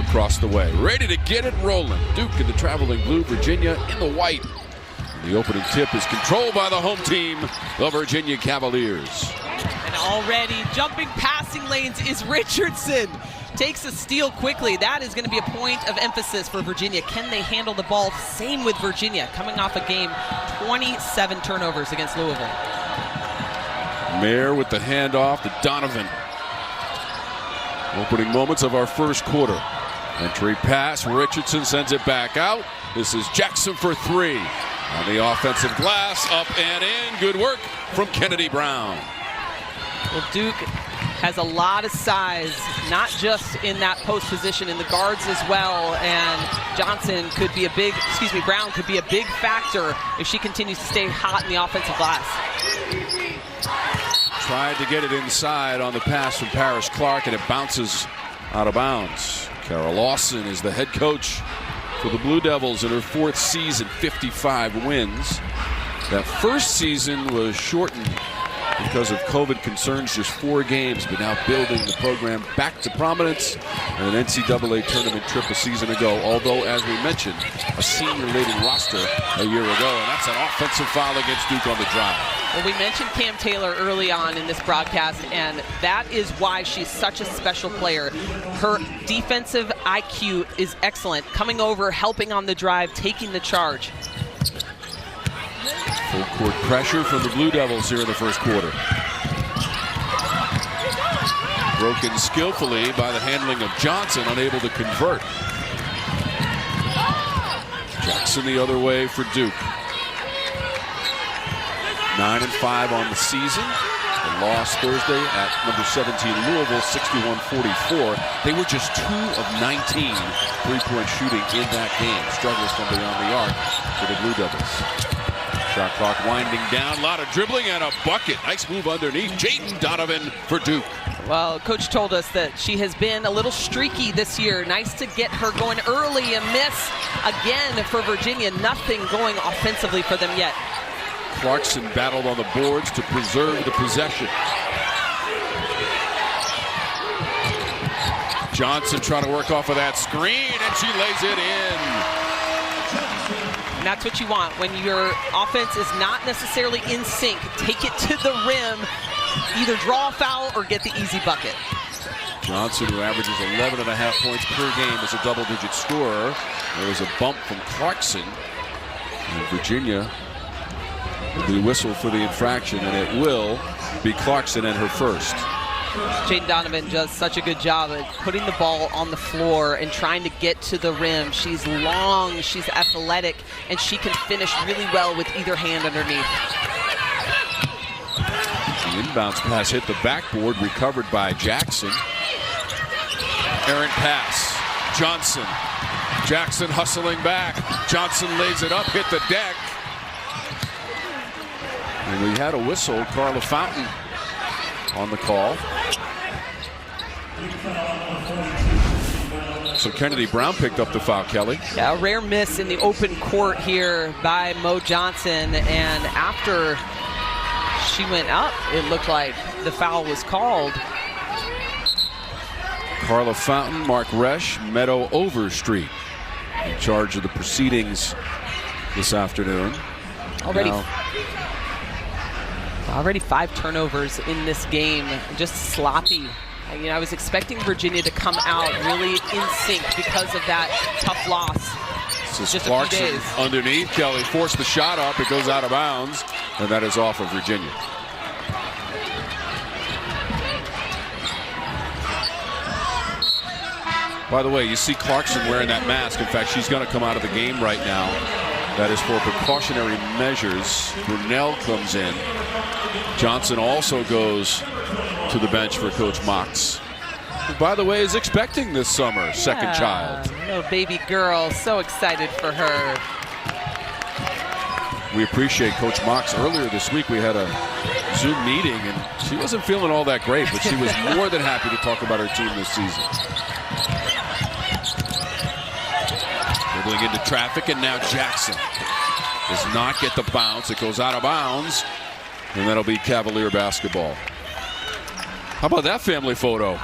across the way. Ready to get it rolling. Duke in the traveling blue, Virginia in the white. The opening tip is controlled by the home team, the Virginia Cavaliers. And already jumping passing lanes is Richardson. Takes a steal quickly. That is going to be a point of emphasis for Virginia. Can they handle the ball? Same with Virginia, coming off a game, 27 turnovers against Louisville. Mayer with the handoff to Donovan. Opening moments of our first quarter. Entry pass, Richardson sends it back out. This is Jackson for three. On the offensive glass, up and in. Good work from Kennedy Brown. Well, Duke has a lot of size, not just in that post position, in the guards as well. And Brown could be a big factor if she continues to stay hot in the offensive glass. Tried to get it inside on the pass from Paris Clark, and it bounces out of bounds. Kara Lawson is the head coach for the Blue Devils in her fourth season, 55 wins. That first season was shortened because of COVID concerns, just 4 games, but now building the program back to prominence and an NCAA tournament trip a season ago, although, as we mentioned, a senior-laden roster a year ago, and that's an offensive foul against Duke on the drive. Well, we mentioned Cam Taylor early on in this broadcast, and that is why she's such a special player. Her defensive IQ is excellent, coming over, helping on the drive, taking the charge. Full court pressure from the Blue Devils here in the first quarter. Broken skillfully by the handling of Johnson, unable to convert. Jackson the other way for Duke. 9-5 on the season. The loss Thursday at number 17 Louisville, 61-44. They were just 2 of 19 three-point shooting in that game. Struggles from beyond the arc for the Blue Devils. Shot clock winding down, a lot of dribbling and a bucket. Nice move underneath. Jaden Donovan for Duke. Well, Coach told us that she has been a little streaky this year. Nice to get her going early. A miss again for Virginia. Nothing going offensively for them yet. Clarkson battled on the boards to preserve the possession. Johnson trying to work off of that screen, and she lays it in. And that's what you want when your offense is not necessarily in sync. Take it to the rim, either draw a foul or get the easy bucket. Johnson, who averages 11.5 points per game, is a double-digit scorer. There was a bump from Clarkson. And Virginia will be whistled for the infraction, and it will be Clarkson and her first. Jaden Donovan does such a good job at putting the ball on the floor and trying to get to the rim. She's long, she's athletic, and she can finish really well with either hand underneath. The inbounds pass hit the backboard, recovered by Jackson. Errant pass. Johnson. Jackson hustling back. Johnson lays it up, hit the deck. And we had a whistle. Carla Fountain on the call. So Kennedy Brown picked up the foul, Kelly. Yeah, a rare miss in the open court here by Mo Johnson, and after she went up, it looked like the foul was called. Carla Fountain, Mark Resch, Meadow Overstreet in charge of the proceedings this afternoon. Already 5 turnovers in this game, just sloppy. I was expecting Virginia to come out really in sync because of that tough loss. This is Clarkson underneath. Kelly forced the shot up. It goes out of bounds, and that is off of Virginia. By the way, you see Clarkson wearing that mask. In fact, she's going to come out of the game right now. That is for precautionary measures. Brunel comes in. Johnson also goes to the bench for Coach Mox, who, by the way, is expecting this summer, second child. Little baby girl, so excited for her. We appreciate Coach Mox. Earlier this week, we had a Zoom meeting, and she wasn't feeling all that great, but she was more than happy to talk about her team this season. Dribbling into traffic, and now Jackson does not get the bounce. It goes out of bounds, and that'll be Cavalier basketball. How about that family photo?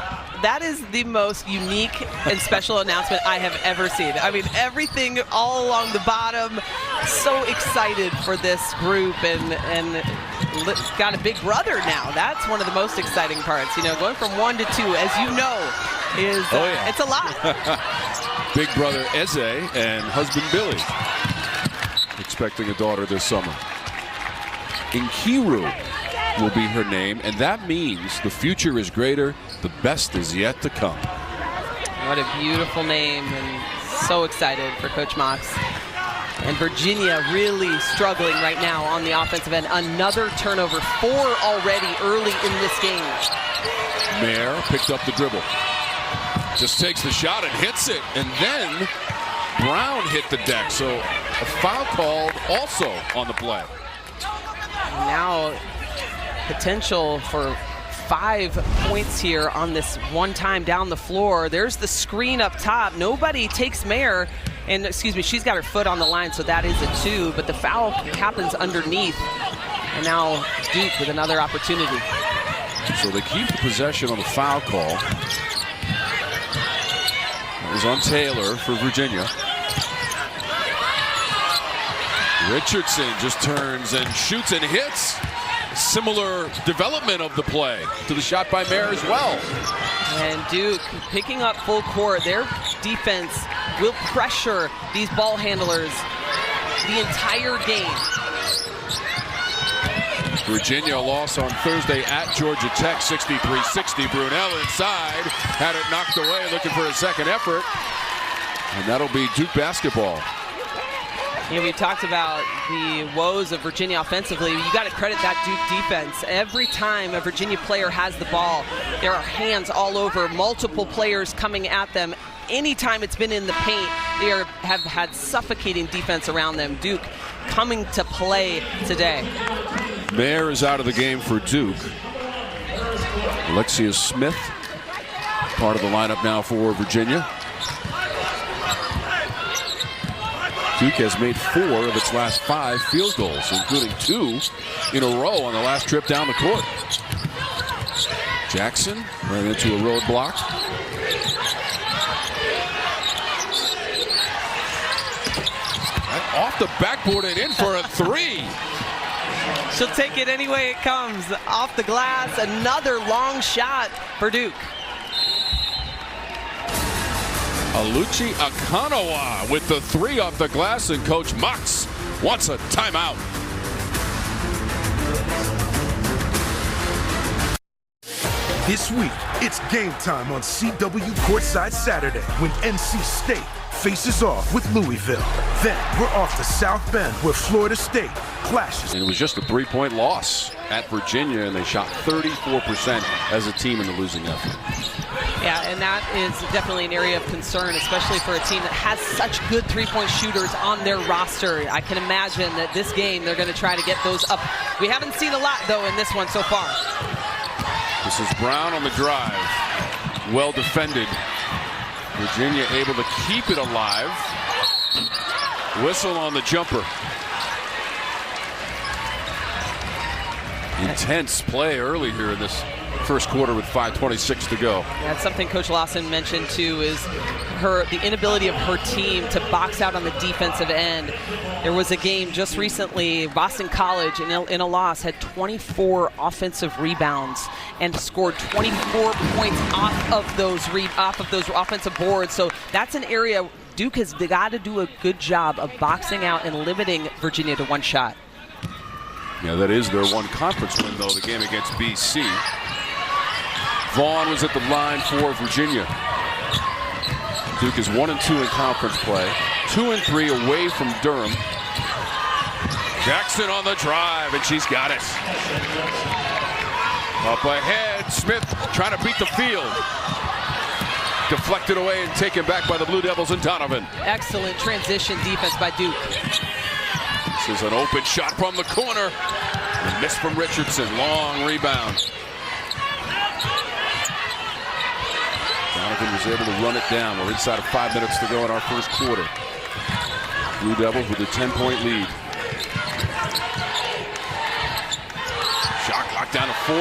that is the most unique and special announcement I have ever seen. I mean, everything all along the bottom. So excited for this group and got a big brother now. That's one of the most exciting parts. You know, going from 1 to 2, as you know, is it's a lot. Big brother Eze and husband Billy expecting a daughter this summer. Nkiru will be her name, and that means the future is greater, the best is yet to come. What a beautiful name, and so excited for Coach Mox. And Virginia really struggling right now on the offensive end. Another turnover, 4 already early in this game. Mayer picked up the dribble. Just takes the shot and hits it, and then Brown hit the deck, so a foul called also on the play. Now potential for 5 points here on this one time down the floor. There's the screen up top. Nobody takes Mayer, and excuse me, she's got her foot on the line, so that is a 2, but the foul happens underneath. And now Duke with another opportunity. So they keep the possession on the foul call. It was on Taylor for Virginia. Richardson just turns and shoots and hits. Similar development of the play to the shot by Mayer as well. And Duke picking up full court. Their defense will pressure these ball handlers the entire game. Virginia lost on Thursday at Georgia Tech, 63-60. Brunel inside, had it knocked away, looking for a second effort. And that'll be Duke basketball. You know, we talked about the woes of Virginia offensively. You got to credit that Duke defense. Every time a Virginia player has the ball, there are hands all over, multiple players coming at them. Anytime it's been in the paint, they have had suffocating defense around them. Duke coming to play today. Mayer is out of the game for Duke. Alexia Smith, part of the lineup now for Virginia. Duke has made 4 of its last 5 field goals, including 2 in a row on the last trip down the court. Jackson ran into a roadblock. Off the backboard and in for a 3. She'll take it any way it comes. Off the glass, another long shot for Duke. Aluchi Akanawa with the 3 off the glass, and Coach Mox wants a timeout. This week, it's game time on CW Courtside Saturday when NC State faces off with Louisville. Then we're off to South Bend where Florida State clashes. And it was just a 3-point loss at Virginia, and they shot 34% as a team in the losing effort. Yeah, and that is definitely an area of concern, especially for a team that has such good 3-point shooters on their roster. I can imagine that this game they're going to try to get those up. We haven't seen a lot, though, in this one so far. This is Brown on the drive. Well defended. Virginia able to keep it alive. Whistle on the jumper. Intense play early here in this first quarter with 5:26 to go. That's something Coach Lawson mentioned too, is the inability of her team to box out on the defensive end. There was a game just recently, Boston College in a loss had 24 offensive rebounds and scored 24 points off of those offensive boards. So that's an area Duke has got to do a good job of boxing out and limiting Virginia to 1 shot. Yeah, that is their one conference win, though, the game against BC. Vaughn was at the line for Virginia. Duke is 1-2 in conference play, 2-3 away from Durham. Jackson on the drive, and she's got it. Up ahead, Smith trying to beat the field. Deflected away and taken back by the Blue Devils and Donovan. Excellent transition defense by Duke. This is an open shot from the corner. A miss from Richardson, long rebound. Donovan was able to run it down. We're inside of 5 minutes to go in our first quarter. Blue Devils with a 10-point lead. Shot clock down to 4.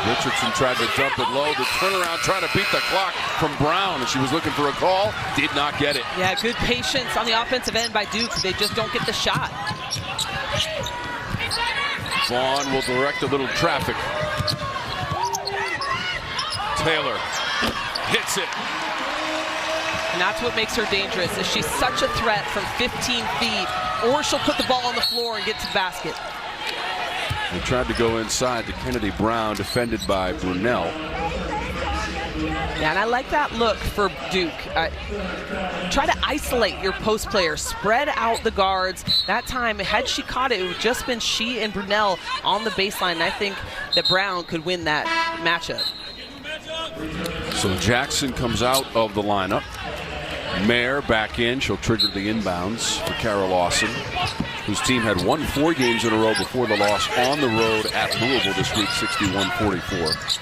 Richardson tried to dump it low. The turnaround trying to beat the clock from Brown, and she was looking for a call. Did not get it. Yeah, good patience on the offensive end by Duke. They just don't get the shot. Vaughn will direct a little traffic. Taylor hits it. And that's what makes her dangerous, is she's such a threat from 15 feet, or she'll put the ball on the floor and get to the basket. They tried to go inside to Kennedy Brown, defended by Brunel. Yeah, and I like that look for Duke. Try to isolate your post player, spread out the guards. That time, had she caught it, it would have just been she and Brunel on the baseline. And I think that Brown could win that matchup. So Jackson comes out of the lineup. Mayer back in. She'll trigger the inbounds for Kara Lawson, whose team had won 4 games in a row before the loss on the road at Louisville this week, 61-44.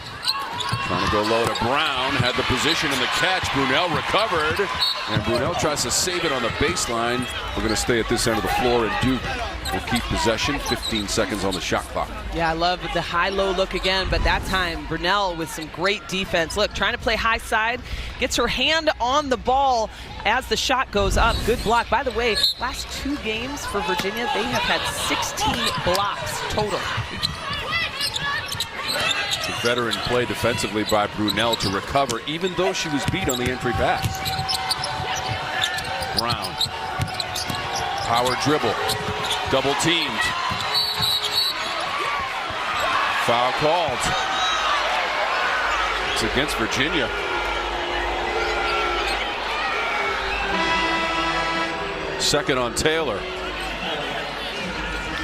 Trying to go low to Brown, had the position in the catch. Brunel recovered, and Brunel tries to save it on the baseline. We're going to stay at this end of the floor, and Duke will keep possession. 15 seconds on the shot clock. Yeah, I love the high-low look again, but that time Brunel with some great defense. Look, trying to play high side, gets her hand on the ball as the shot goes up. Good block. By the way, last 2 games for Virginia, they have had 16 blocks total. The veteran play defensively by Brunel to recover, even though she was beat on the entry pass. Brown. Power dribble. Double teamed. Foul called. It's against Virginia. Second on Taylor.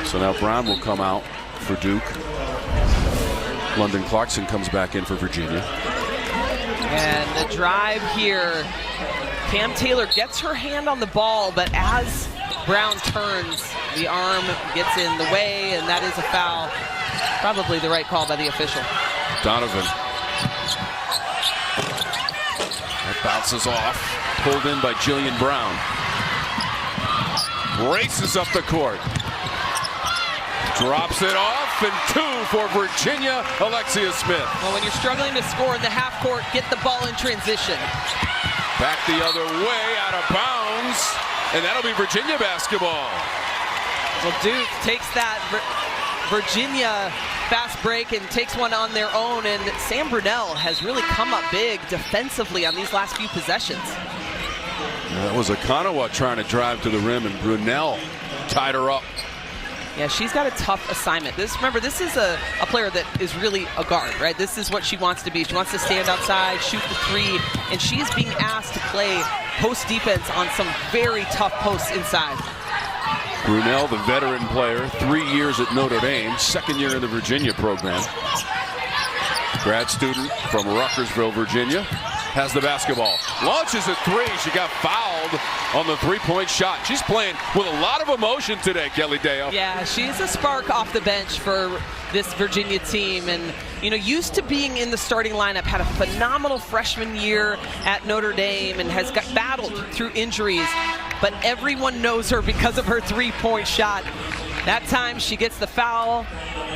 So now Brown will come out for Duke. London Clarkson comes back in for Virginia. And the drive here. Cam Taylor gets her hand on the ball, but as Brown turns, the arm gets in the way, and that is a foul. Probably the right call by the official. Donovan. That bounces off. Pulled in by Jillian Brown. Races up the court. Drops it off, and 2 for Virginia, Alexia Smith. Well, when you're struggling to score in the half court, get the ball in transition. Back the other way, out of bounds, and that'll be Virginia basketball. Well, Duke takes that Virginia fast break and takes one on their own, and Sam Brunel has really come up big defensively on these last few possessions. That was Akanawa trying to drive to the rim, and Brunel tied her up. Yeah, she's got a tough assignment. Remember, this is a player that is really a guard, right? This is what she wants to be. She wants to stand outside, shoot the 3, and she is being asked to play post defense on some very tough posts inside. Brunel, the veteran player, 3 years at Notre Dame, 2nd year in the Virginia program. Grad student from Ruckersville, Virginia. Has the basketball. Launches a 3. She got fouled on the 3-point shot. She's playing with a lot of emotion today, Kelly Dale. Yeah, she's a spark off the bench for this Virginia team. And, you know, used to being in the starting lineup, had a phenomenal freshman year at Notre Dame and has battled through injuries. But everyone knows her because of her 3-point shot. That time she gets the foul.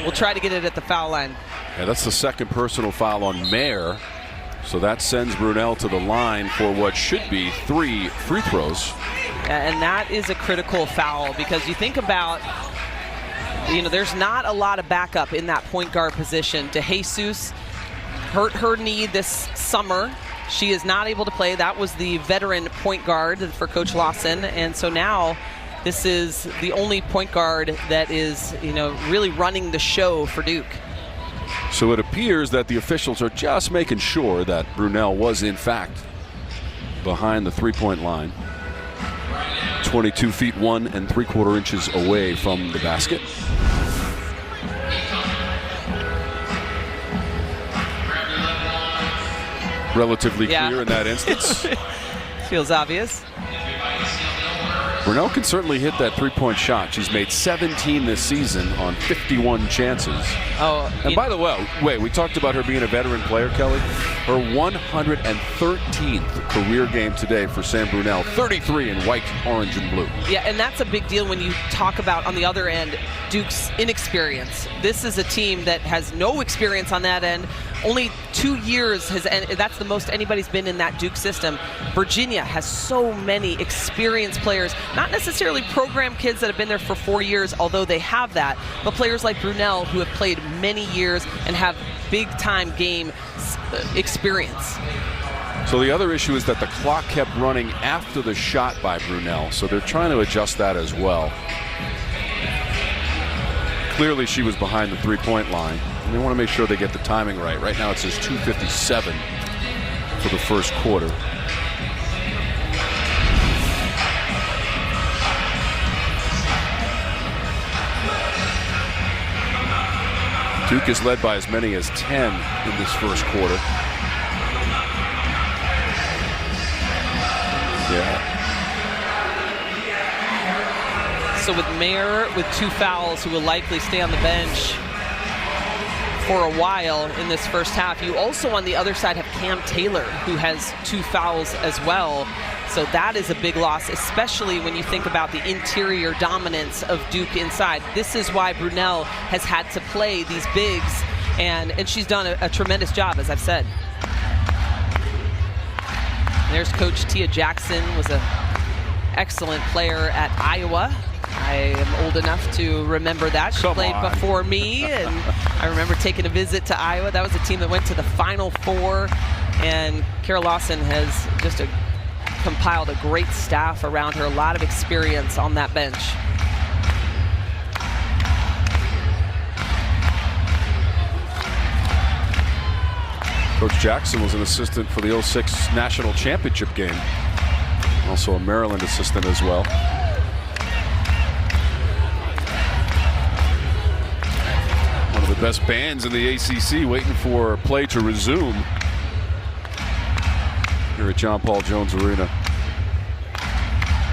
We'll try to get it at the foul line. Yeah, that's the 2nd personal foul on Mayer. So that sends Brunel to the line for what should be 3 free throws. And that is a critical foul, because you think about, you know, there's not a lot of backup in that point guard position. DeJesus hurt her knee this summer. She is not able to play. That was the veteran point guard for Coach Lawson. And so now this is the only point guard that is, you know, really running the show for Duke. So it appears that the officials are just making sure that Brunel was, in fact, behind the 3-point line. 22 feet 1 3/4 inches away from the basket. Relatively clear in that instance. Feels obvious. Brunel can certainly hit that three-point shot. She's made 17 this season on 51 chances. Oh, and by the way, we talked about her being a veteran player, Kelly. Her 113th career game today for Sam Brunel, 33 in white, orange, and blue. Yeah, and that's a big deal when you talk about, on the other end, Duke's inexperience. This is a team that has no experience on that end. Only 2 years and that's the most anybody's been in that Duke system. Virginia has so many experienced players, not necessarily program kids that have been there for 4 years, although they have that, but players like Brunel who have played many years and have big-time game experience. So the other issue is that the clock kept running after the shot by Brunel, so they're trying to adjust that as well. Clearly she was behind the three-point line, and they want to make sure they get the timing right. Right now it says 2:57 for the first quarter. Duke is led by as many as 10 in this first quarter. Yeah. So with Mayer with 2 fouls, who will likely stay on the bench for a while in this first half, you also on the other side have Cam Taylor, who has 2 fouls as well. So that is a big loss, especially when you think about the interior dominance of Duke inside. This is why Brunel has had to play these bigs, and she's done a tremendous job, as I've said. There's Coach Tia Jackson, was an excellent player at Iowa. I am old enough to remember that. She played before me, and I remember taking a visit to Iowa. That was a team that went to the Final Four, and Carol Lawson has just compiled a great staff around her, a lot of experience on that bench. Coach Jackson was an assistant for the 06 National Championship game. Also a Maryland assistant as well. One of the best bands in the ACC waiting for play to resume here at John Paul Jones Arena.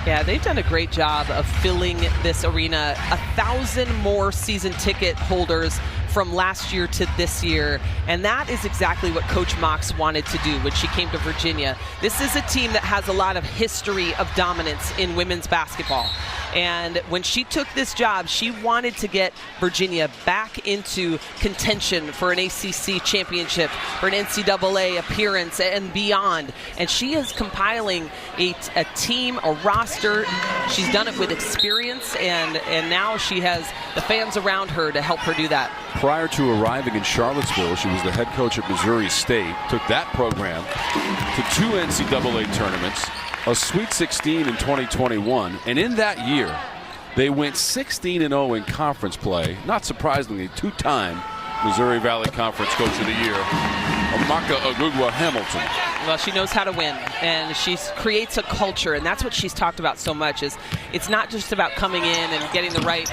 Yeah, they've done a great job of filling this arena. 1,000 more season ticket holders from last year to this year, and that is exactly what Coach Mox wanted to do when she came to Virginia. This is a team that has a lot of history of dominance in women's basketball, and when she took this job, she wanted to get Virginia back into contention for an ACC championship, for an NCAA appearance and beyond, and she is compiling a team, a roster. She's done it with experience, and now she has the fans around her to help her do that. Prior to arriving in Charlottesville, she was the head coach at Missouri State, took that program to 2 NCAA tournaments, a Sweet 16 in 2021, and in that year, they went 16-0 in conference play. Not surprisingly, 2-time Missouri Valley Conference Coach of the Year, Amaka Agugwa-Hamilton. Well, she knows how to win, and she creates a culture, and that's what she's talked about so much. Is it's not just about coming in and getting the right,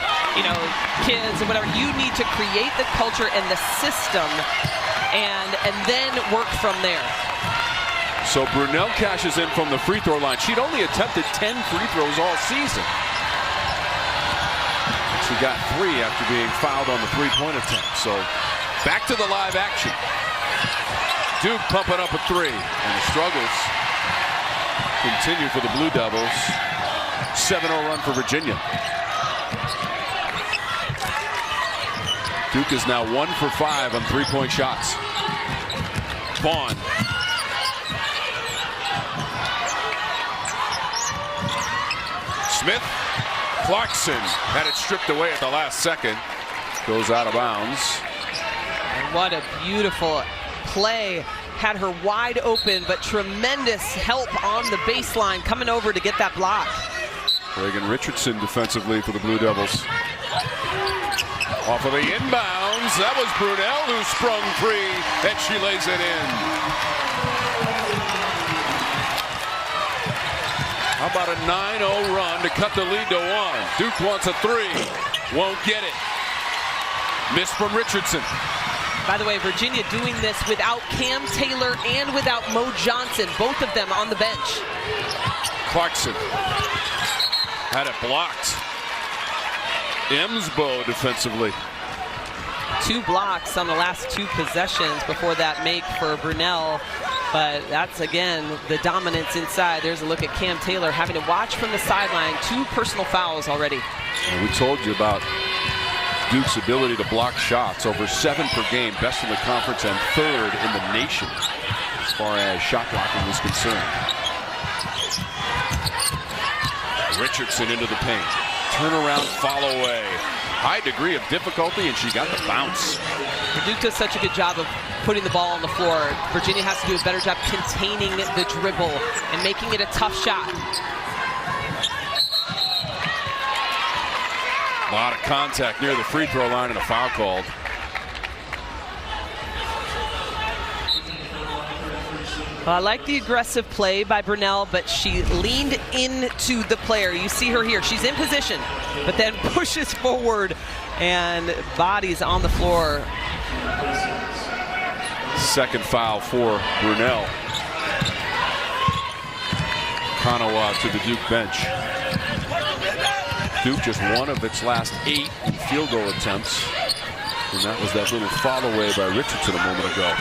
kids and whatever. You need to create the culture and the system, and then work from there. So Brunel cashes in from the free throw line. She'd only attempted 10 free throws all season. She got 3 after being fouled on the three-point attempt. So back to the live action. Duke pumping up a 3, and the struggles continue for the Blue Devils. 7-0 run for Virginia. Duke is now 1 for 5 on three-point shots. Vaughn. Smith. Clarkson had it stripped away at the last second. Goes out of bounds. And what a beautiful play. Had her wide open, but tremendous help on the baseline, coming over to get that block. Reigan Richardson defensively for the Blue Devils. Off of the inbounds. That was Brunel who sprung free, and she lays it in. How about a 9-0 run to cut the lead to 1? Duke wants a 3. Won't get it. Miss from Richardson. By the way, Virginia doing this without Cam Taylor and without Mo Johnson, both of them on the bench. Clarkson Had it blocked. Emsbo defensively. 2 blocks on the last 2 possessions before that make for Brunel. But that's, again, the dominance inside. There's a look at Cam Taylor having to watch from the sideline. 2 personal fouls already. And we told you about Duke's ability to block shots. Over 7 per game, best in the conference and 3rd in the nation as far as shot blocking is concerned. Richardson into the paint. Turnaround, follow away. High degree of difficulty, and she got the bounce. Duke does such a good job of putting the ball on the floor. Virginia has to do a better job containing the dribble and making it a tough shot. A lot of contact near the free throw line and a foul called. Well, I like the aggressive play by Brunel, but she leaned into the player. You see her here. She's in position, but then pushes forward and bodies on the floor. Second foul for Brunel. Kanawa to the Duke bench. Duke just 1 of its last 8 field goal attempts. And that was that little foul away by Richardson a moment ago.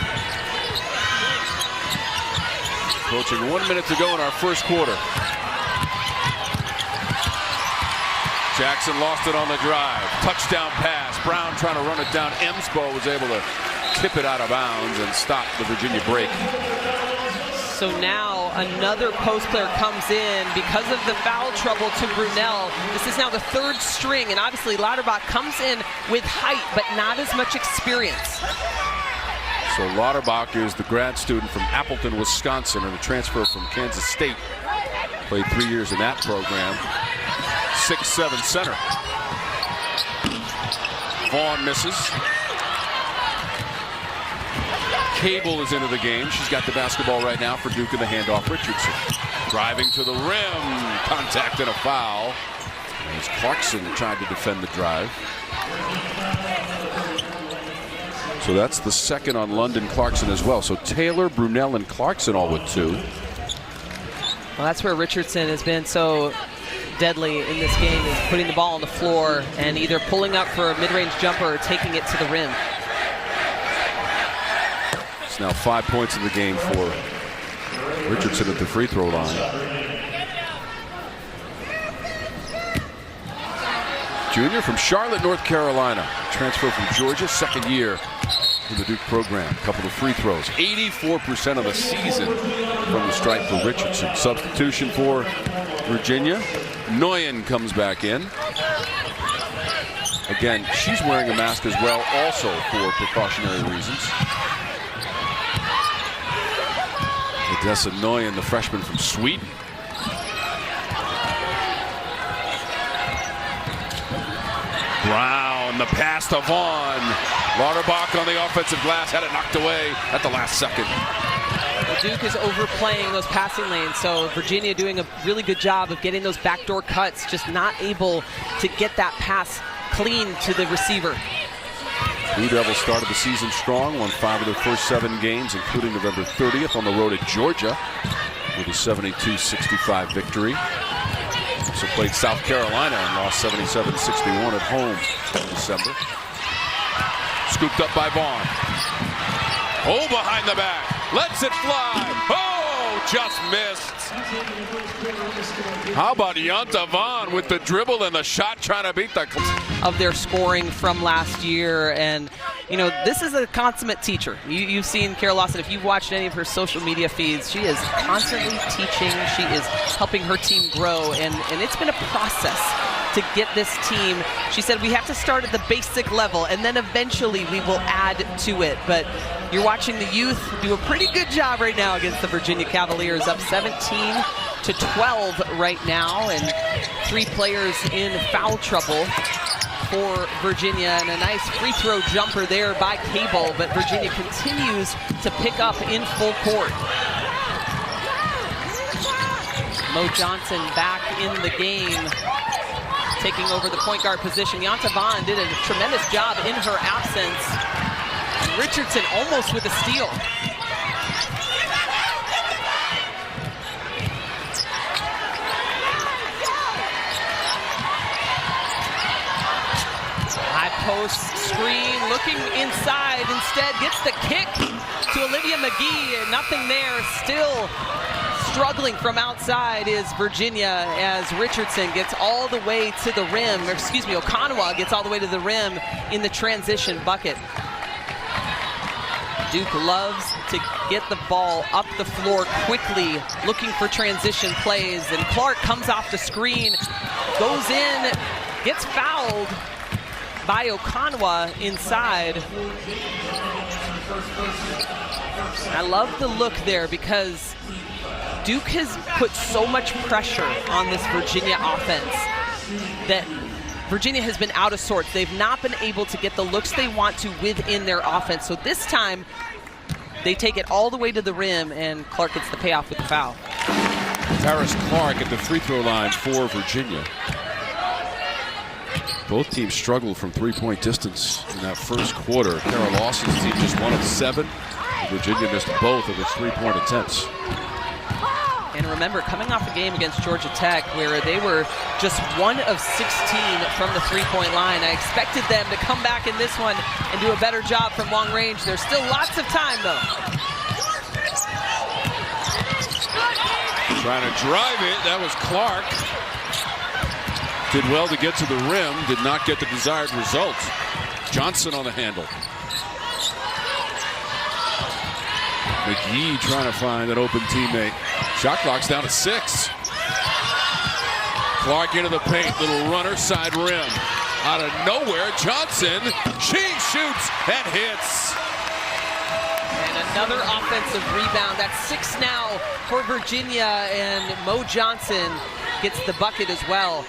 Approaching 1 minute to go in our first quarter. Jackson lost it on the drive. Touchdown pass. Brown trying to run it down. Emsbo was able to tip it out of bounds and stop the Virginia break. So now another post player comes in because of the foul trouble to Brunel. This is now the 3rd string, and obviously Lauterbach comes in with height, but not as much experience. So Lauterbach is the grad student from Appleton, Wisconsin, and a transfer from Kansas State. Played 3 years in that program. 6'7" center. Vaughn misses. Cable is into the game. She's got the basketball right now for Duke in the handoff. Richardson driving to the rim. Contact and a foul. As Clarkson tried to defend the drive. So that's the second on London Clarkson as well. So Taylor, Brunel, and Clarkson all with 2. Well, that's where Richardson has been so deadly in this game, is putting the ball on the floor and either pulling up for a mid-range jumper or taking it to the rim. It's now 5 points in the game for Richardson at the free throw line. Junior from Charlotte, North Carolina. Transfer from Georgia, 2nd year in the Duke program. Couple of free throws. 84% of the season from the stripe for Richardson. Substitution for Virginia. Nguyen comes back in. Again, she's wearing a mask as well, also for precautionary reasons. Odessa Nguyen, the freshman from Sweden. Brown, the pass to Vaughn. Lauterbach on the offensive glass, had it knocked away at the last second. Duke is overplaying those passing lanes, so Virginia doing a really good job of getting those backdoor cuts, just not able to get that pass clean to the receiver. Blue Devils started the season strong, won 5 of their first 7 games, including November 30th on the road at Georgia with a 72-65 victory. Also played South Carolina and lost 77-61 at home in December. Scooped up by Vaughn. Oh, behind the back. Lets it fly. Oh, just missed. How about Yonta Vaughn with the dribble and the shot, trying to beat the... Of their scoring from last year. And, you know, this is a consummate teacher. You've seen Carol Lawson. If you've watched any of her social media feeds, she is constantly teaching. She is helping her team grow. And it's been a process to get this team. She said we have to start at the basic level, and then eventually we will add to it. But you're watching the youth do a pretty good job right now against the Virginia Cavaliers, up 17-12 right now, and 3 players in foul trouble for Virginia, and a nice free throw jumper there by Cable, but Virginia continues to pick up in full court. Mo Johnson back in the game, taking over the point guard position. Yonta Vaughn did a tremendous job in her absence. Richardson almost with a steal. post screen, looking inside, instead gets the kick to Olivia McGee. Nothing there. Still struggling from outside is Virginia as Richardson gets all the way to the rim, or excuse me, Okonwa gets all the way to the rim in the transition bucket. Duke loves to get the ball up the floor quickly, looking for transition plays, and Clark comes off the screen, goes in, gets fouled by Okonwa inside. I love the look there because Duke has put so much pressure on this Virginia offense that Virginia has been out of sorts. They've not been able to get the looks they want to within their offense. So this time, they take it all the way to the rim, and Clark gets the payoff with the foul. Paris Clark at the free throw line for Virginia. Both teams struggled from three-point distance in that first quarter. Kara Lawson's team just 1 of 7. Virginia missed both of its three-point attempts. And remember, coming off a game against Georgia Tech where they were just 1 of 16 from the three-point line, I expected them to come back in this one and do a better job from long range. There's still lots of time, though. Trying to drive it. That was Clark. Did well to get to the rim. Did not get the desired result. Johnson on the handle. McGee trying to find an open teammate. Shot clock's down to 6. Clark into the paint. Little runner, side rim. Out of nowhere, Johnson. She shoots and hits. And another offensive rebound. That's 6 now for Virginia, and Mo Johnson gets the bucket as well.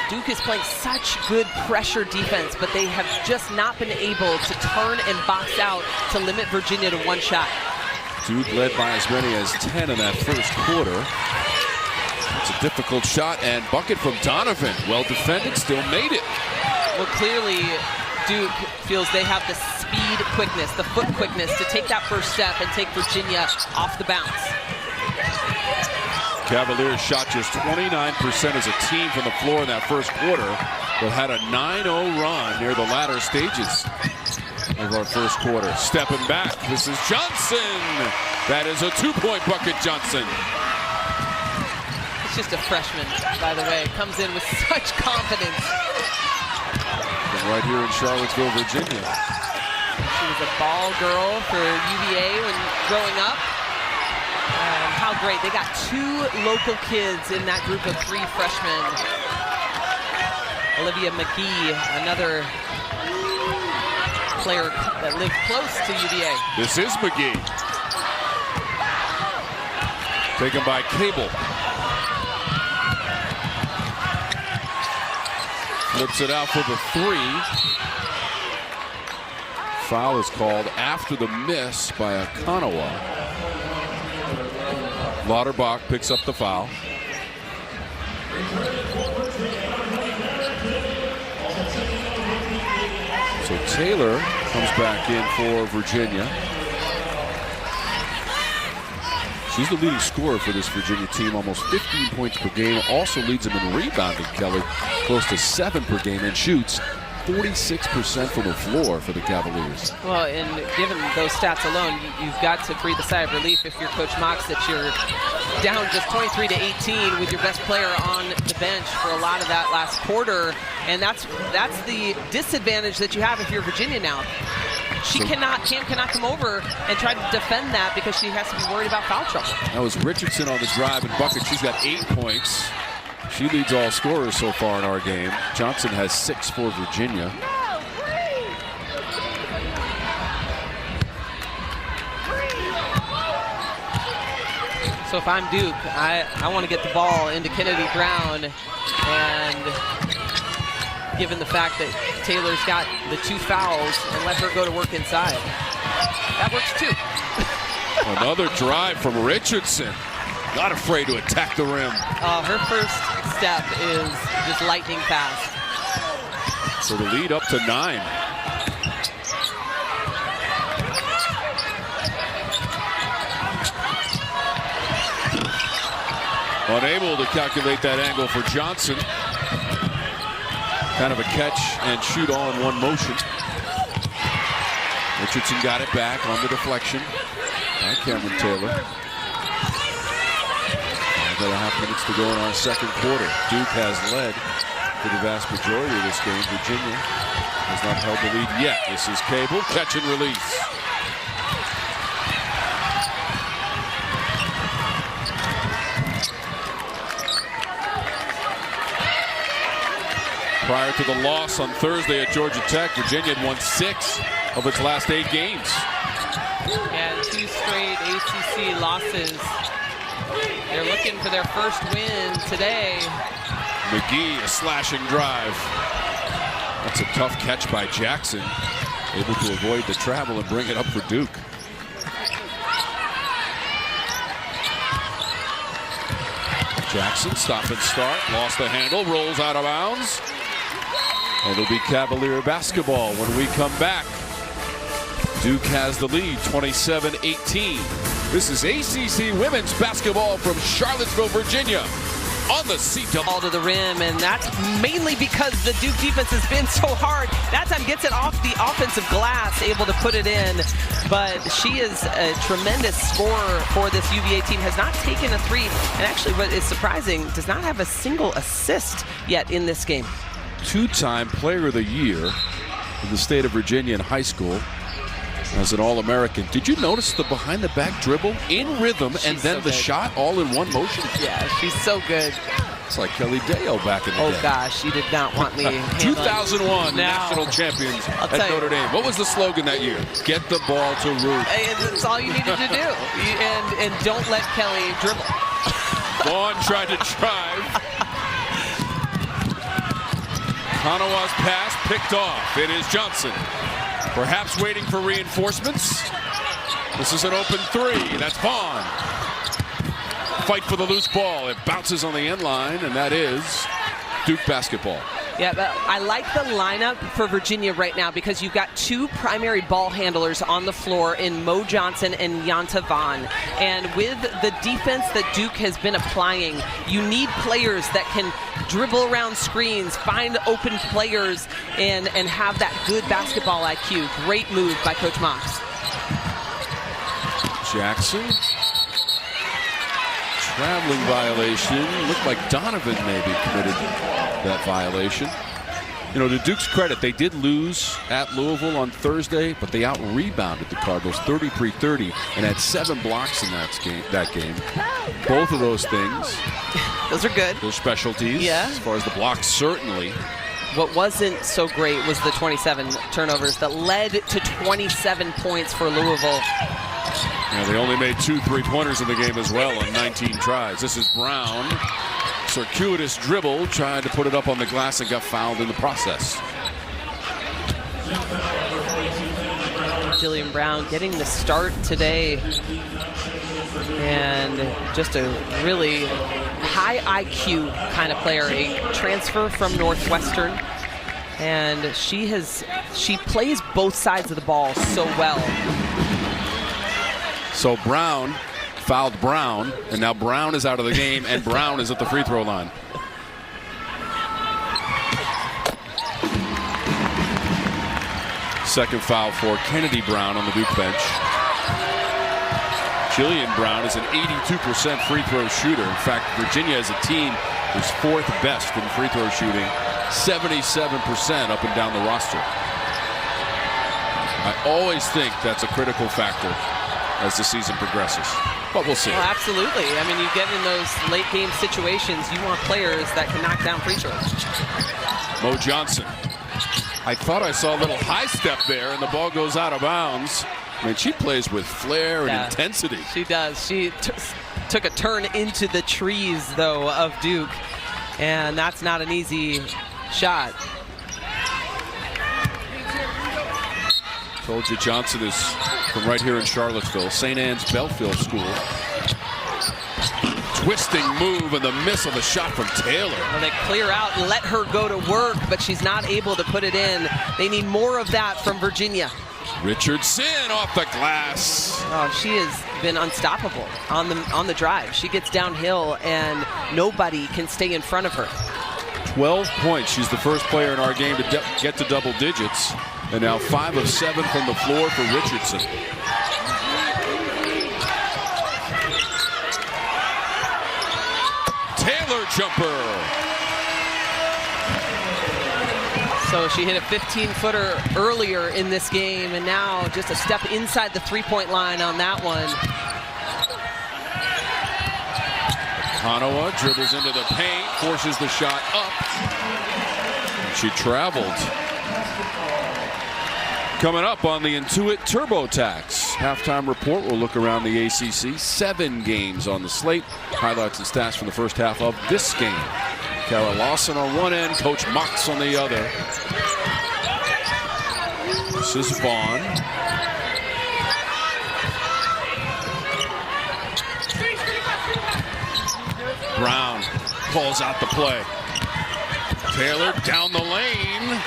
Duke is playing such good pressure defense, but they have just not been able to turn and box out to limit Virginia to 1 shot. Duke led by as many as 10 in that first quarter. It's a difficult shot, and bucket from Donovan. Well defended, still made it. Well, clearly Duke feels they have the speed quickness, the foot quickness to take that first step and take Virginia off the bounce. Cavaliers shot just 29% as a team from the floor in that first quarter, but had a 9-0 run near the latter stages of our first quarter. Stepping back, this is Johnson. That is a 2-point bucket, Johnson. It's just a freshman, by the way. Comes in with such confidence. And right here in Charlottesville, Virginia. She was a ball girl for UVA when growing up. How great. They got 2 local kids in that group of 3 freshmen. Olivia McGee, another player that lived close to UVA. This is McGee. Taken by Cable. Flips it out for the 3. Foul is called after the miss by Okonwa. Lauterbach picks up the foul. So Taylor comes back in for Virginia. She's the leading scorer for this Virginia team, almost 15 points per game. Also leads them in rebounding, Kelly, close to 7 per game, and shoots 46% from the floor for the Cavaliers. Well, and given those stats alone, you've got to breathe a sigh of relief if you're Coach Mox that you're down just 23-18 with your best player on the bench for a lot of that last quarter. And that's the disadvantage that you have if you're Virginia now. Cam cannot come over and try to defend that because she has to be worried about foul trouble. That was Richardson on the drive and bucket. She's got 8 points. She leads all scorers so far in our game. Johnson has 6 for Virginia. So if I'm Duke, I want to get the ball into Kennedy Brown, and given the fact that Taylor's got the 2 fouls, and let her go to work inside. That works too. Another drive from Richardson. Not afraid to attack the rim. Her first step is just lightning fast. So the lead up to 9. Unable to calculate that angle for Johnson. Kind of a catch and shoot all in one motion. Richardson got it back on the deflection by Camryn Taylor. About a half minutes to go in our second quarter. Duke has led for the vast majority of this game. Virginia has not held the lead yet. This is Cable, catch and release. Prior to the loss on Thursday at Georgia Tech, Virginia had won 6 of its last 8 games. And 2 straight ACC losses. They're looking for their first win today. McGee, a slashing drive. That's a tough catch by Jackson. Able to avoid the travel and bring it up for Duke. Jackson, stop and start, lost the handle, rolls out of bounds. It'll be Cavalier basketball when we come back. Duke has the lead, 27-18. This is ACC women's basketball from Charlottesville, Virginia, on the CW. Ball to the rim, and that's mainly because the Duke defense has been so hard. That time gets it off the offensive glass, able to put it in. But she is a tremendous scorer for this UVA team. Has not taken a 3, and actually what is surprising, does not have a single assist yet in this game. 2-time Player of the Year in the state of Virginia in high school as an All-American. Did you notice the behind-the-back dribble in rhythm and then the shot all in one motion? Yeah, she's so good. It's like Kelly Deo back in the day. Oh gosh, she did not want me. 2001 national champions at Notre Dame. What was the slogan that year? Get the ball to Ruth. That's all you needed to do. And don't let Kelly dribble. Vaughn tried to drive. Kanawa's pass picked off. It is Johnson. Perhaps waiting for reinforcements. This is an open 3. That's Vaughn. Fight for the loose ball. It bounces on the end line, and that is Duke basketball. Yeah, but I like the lineup for Virginia right now because you've got 2 primary ball handlers on the floor in Mo Johnson and Yanta Vaughn. And with the defense that Duke has been applying, you need players that can dribble around screens, find open players, and have that good basketball IQ. Great move by Coach Mox. Jackson. Traveling violation. Looked like Donovan maybe committed that violation. You know, to Duke's credit, they did lose at Louisville on Thursday, but they out-rebounded the Cardinals 33-30 and had 7 blocks in that game. Both of those things. Those are good. Those specialties. Yeah. As far as the blocks, certainly. What wasn't so great was the 27 turnovers that led to 27 points for Louisville. Yeah, they only made 2 3-pointers in the game as well on 19 tries. This is Brown. Circuitous dribble, tried to put it up on the glass and got fouled in the process. Jillian Brown getting the start today. And just a really high IQ kind of player, a transfer from Northwestern. And she plays both sides of the ball so well. So Brown fouled Brown, and now Brown is out of the game, and Brown is at the free throw line. Second foul for Kennedy Brown on the Duke bench. Jillian Brown is an 82% free throw shooter. In fact, Virginia as a team is 4th best in free throw shooting, 77% up and down the roster. I always think that's a critical factor as the season progresses, but we'll see. Well, absolutely. I mean, you get in those late game situations, you want players that can knock down free throws. Mo Johnson. I thought I saw a little high step there, and the ball goes out of bounds. I mean, she plays with flair and intensity. She does. She took a turn into the trees, though, of Duke, and that's not an easy shot. Told you Johnson is from right here in Charlottesville, St. Anne's Belfield School. Twisting move and the miss on the shot from Taylor. Well, they clear out and let her go to work, but she's not able to put it in. They need more of that from Virginia. Richardson off the glass. Oh, she has been unstoppable on the drive. She gets downhill and nobody can stay in front of her. 12 points. She's the first player in our game to get to double digits. And now 5 of 7 from the floor for Richardson. Taylor jumper. So she hit a 15-footer earlier in this game, and now just a step inside the three-point line on that one. Hanawa dribbles into the paint, forces the shot up. She traveled. Coming up on the Intuit TurboTax halftime report, we'll look around the ACC. 7 games on the slate. Highlights and stats from the first half of this game. Kara Lawson on one end, Coach Mox on the other. This is Vaughn. Brown calls out the play. Taylor down the lane.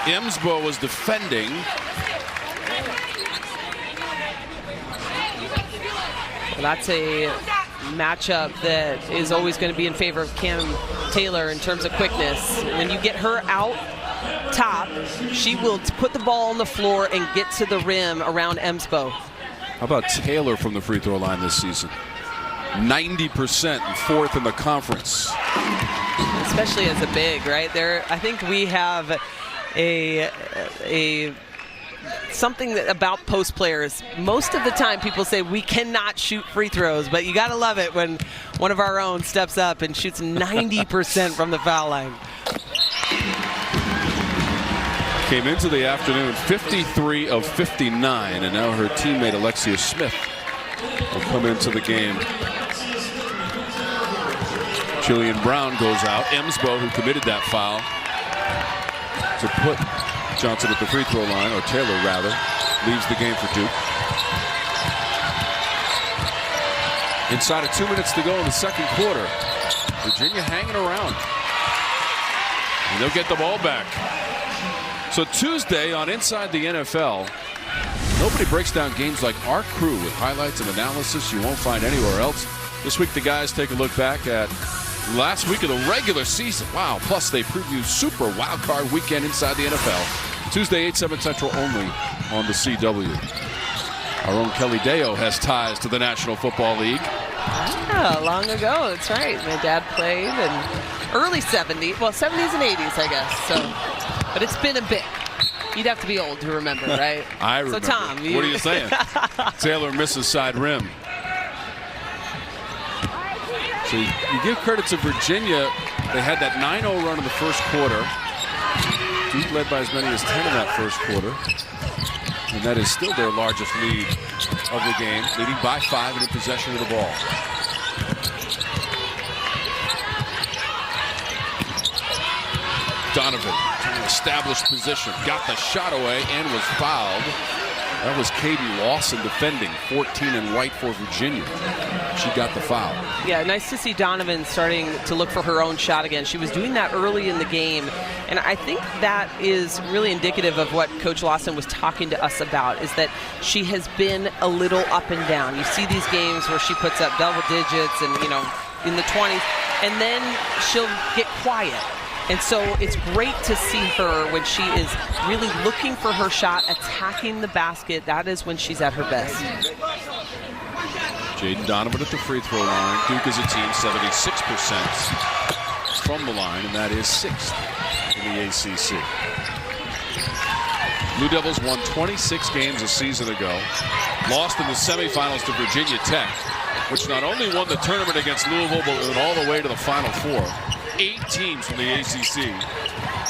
Emsbo was defending. Well, that's a matchup that is always going to be in favor of Camryn Taylor in terms of quickness. When you get her out top, she will put the ball on the floor and get to the rim around Emsbo. How about Taylor from the free throw line this season? 90% and 4th in the conference. Especially as a big, right? There, I think we have something about post players. Most of the time people say we cannot shoot free throws, but you got to love it when one of our own steps up and shoots 90% from the foul line. Came into the afternoon 53 of 59, and now her teammate Alexia Smith will come into the game. Jillian Brown goes out. Emsbo, who committed that foul, to put Johnson at the free throw line, or Taylor rather, leaves the game for Duke. Inside of 2 minutes to go in the second quarter. Virginia hanging around. And they'll get the ball back. So Tuesday on Inside the NFL, nobody breaks down games like our crew with highlights and analysis you won't find anywhere else. This week the guys take a look back at last week of the regular season. Wow. Plus they preview Super Wildcard Weekend Inside the NFL. Tuesday, 8/7 Central only on the CW. Our own Kelly Deo has ties to the National Football League. Ah, long ago. That's right. My dad played in early 70s. Well, 70s and 80s, I guess. So, but it's been a bit. You'd have to be old to remember, right? I remember. So, Tom, what are you saying? Taylor misses side rim. So you give credit to Virginia. They had that 9-0 run in the first quarter. Duke led by as many as 10 in that first quarter. And that is still their largest lead of the game, leading by 5 and in possession of the ball. Donovan trying to establish position, got the shot away and was fouled. That was Katie Lawson defending, 14 and white for Virginia. She got the foul. Yeah, nice to see Donovan starting to look for her own shot again. She was doing that early in the game, and I think that is really indicative of what Coach Lawson was talking to us about, is that she has been a little up and down. You see these games where she puts up double digits and, you know, in the 20s, and then she'll get quiet. And so it's great to see her when she is really looking for her shot, attacking the basket. That is when she's at her best. Jaden Donovan at the free throw line. Duke as a team, 76% from the line, and that is 6th in the ACC. Blue Devils won 26 games a season ago. Lost in the semifinals to Virginia Tech, which not only won the tournament against Louisville, but went all the way to the Final Four. 8 teams from the ACC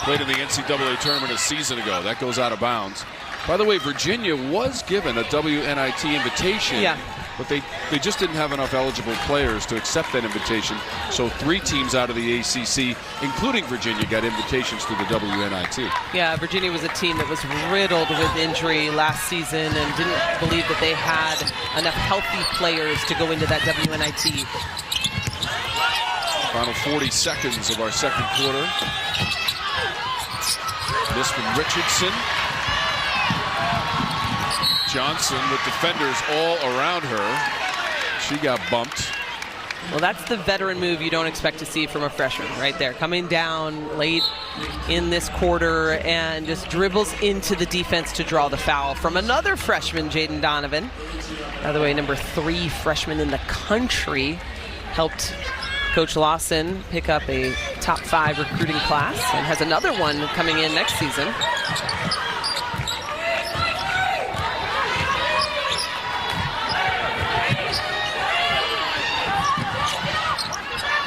played in the NCAA tournament a season ago. That goes out of bounds. By the way, Virginia was given a WNIT invitation, but they just didn't have enough eligible players to accept that invitation. So 3 teams out of the ACC, including Virginia, got invitations to the WNIT. Yeah, Virginia was a team that was riddled with injury last season and didn't believe that they had enough healthy players to go into that WNIT. Final 40 seconds of our second quarter. This from Richardson. Johnson with defenders all around her. She got bumped. Well, that's the veteran move you don't expect to see from a freshman right there. Coming down late in this quarter and just dribbles into the defense to draw the foul from another freshman, Jaden Donovan. By the way, number 3 freshman in the country. Helped Coach Lawson pick up a top 5 recruiting class and has another one coming in next season.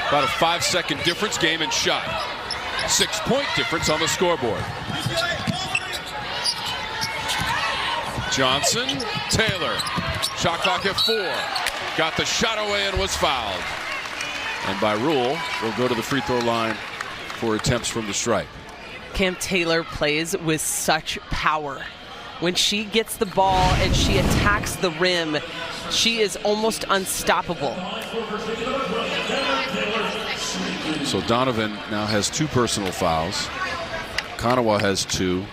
About a 5-second difference, game and shot. 6-point difference on the scoreboard. Johnson, Taylor. Shot clock at 4. Got the shot away and was fouled. And by rule, we'll go to the free throw line for attempts from the stripe. Cam Taylor plays with such power. When she gets the ball and she attacks the rim, she is almost unstoppable. So Donovan now has 2 personal fouls. Konawa has 2.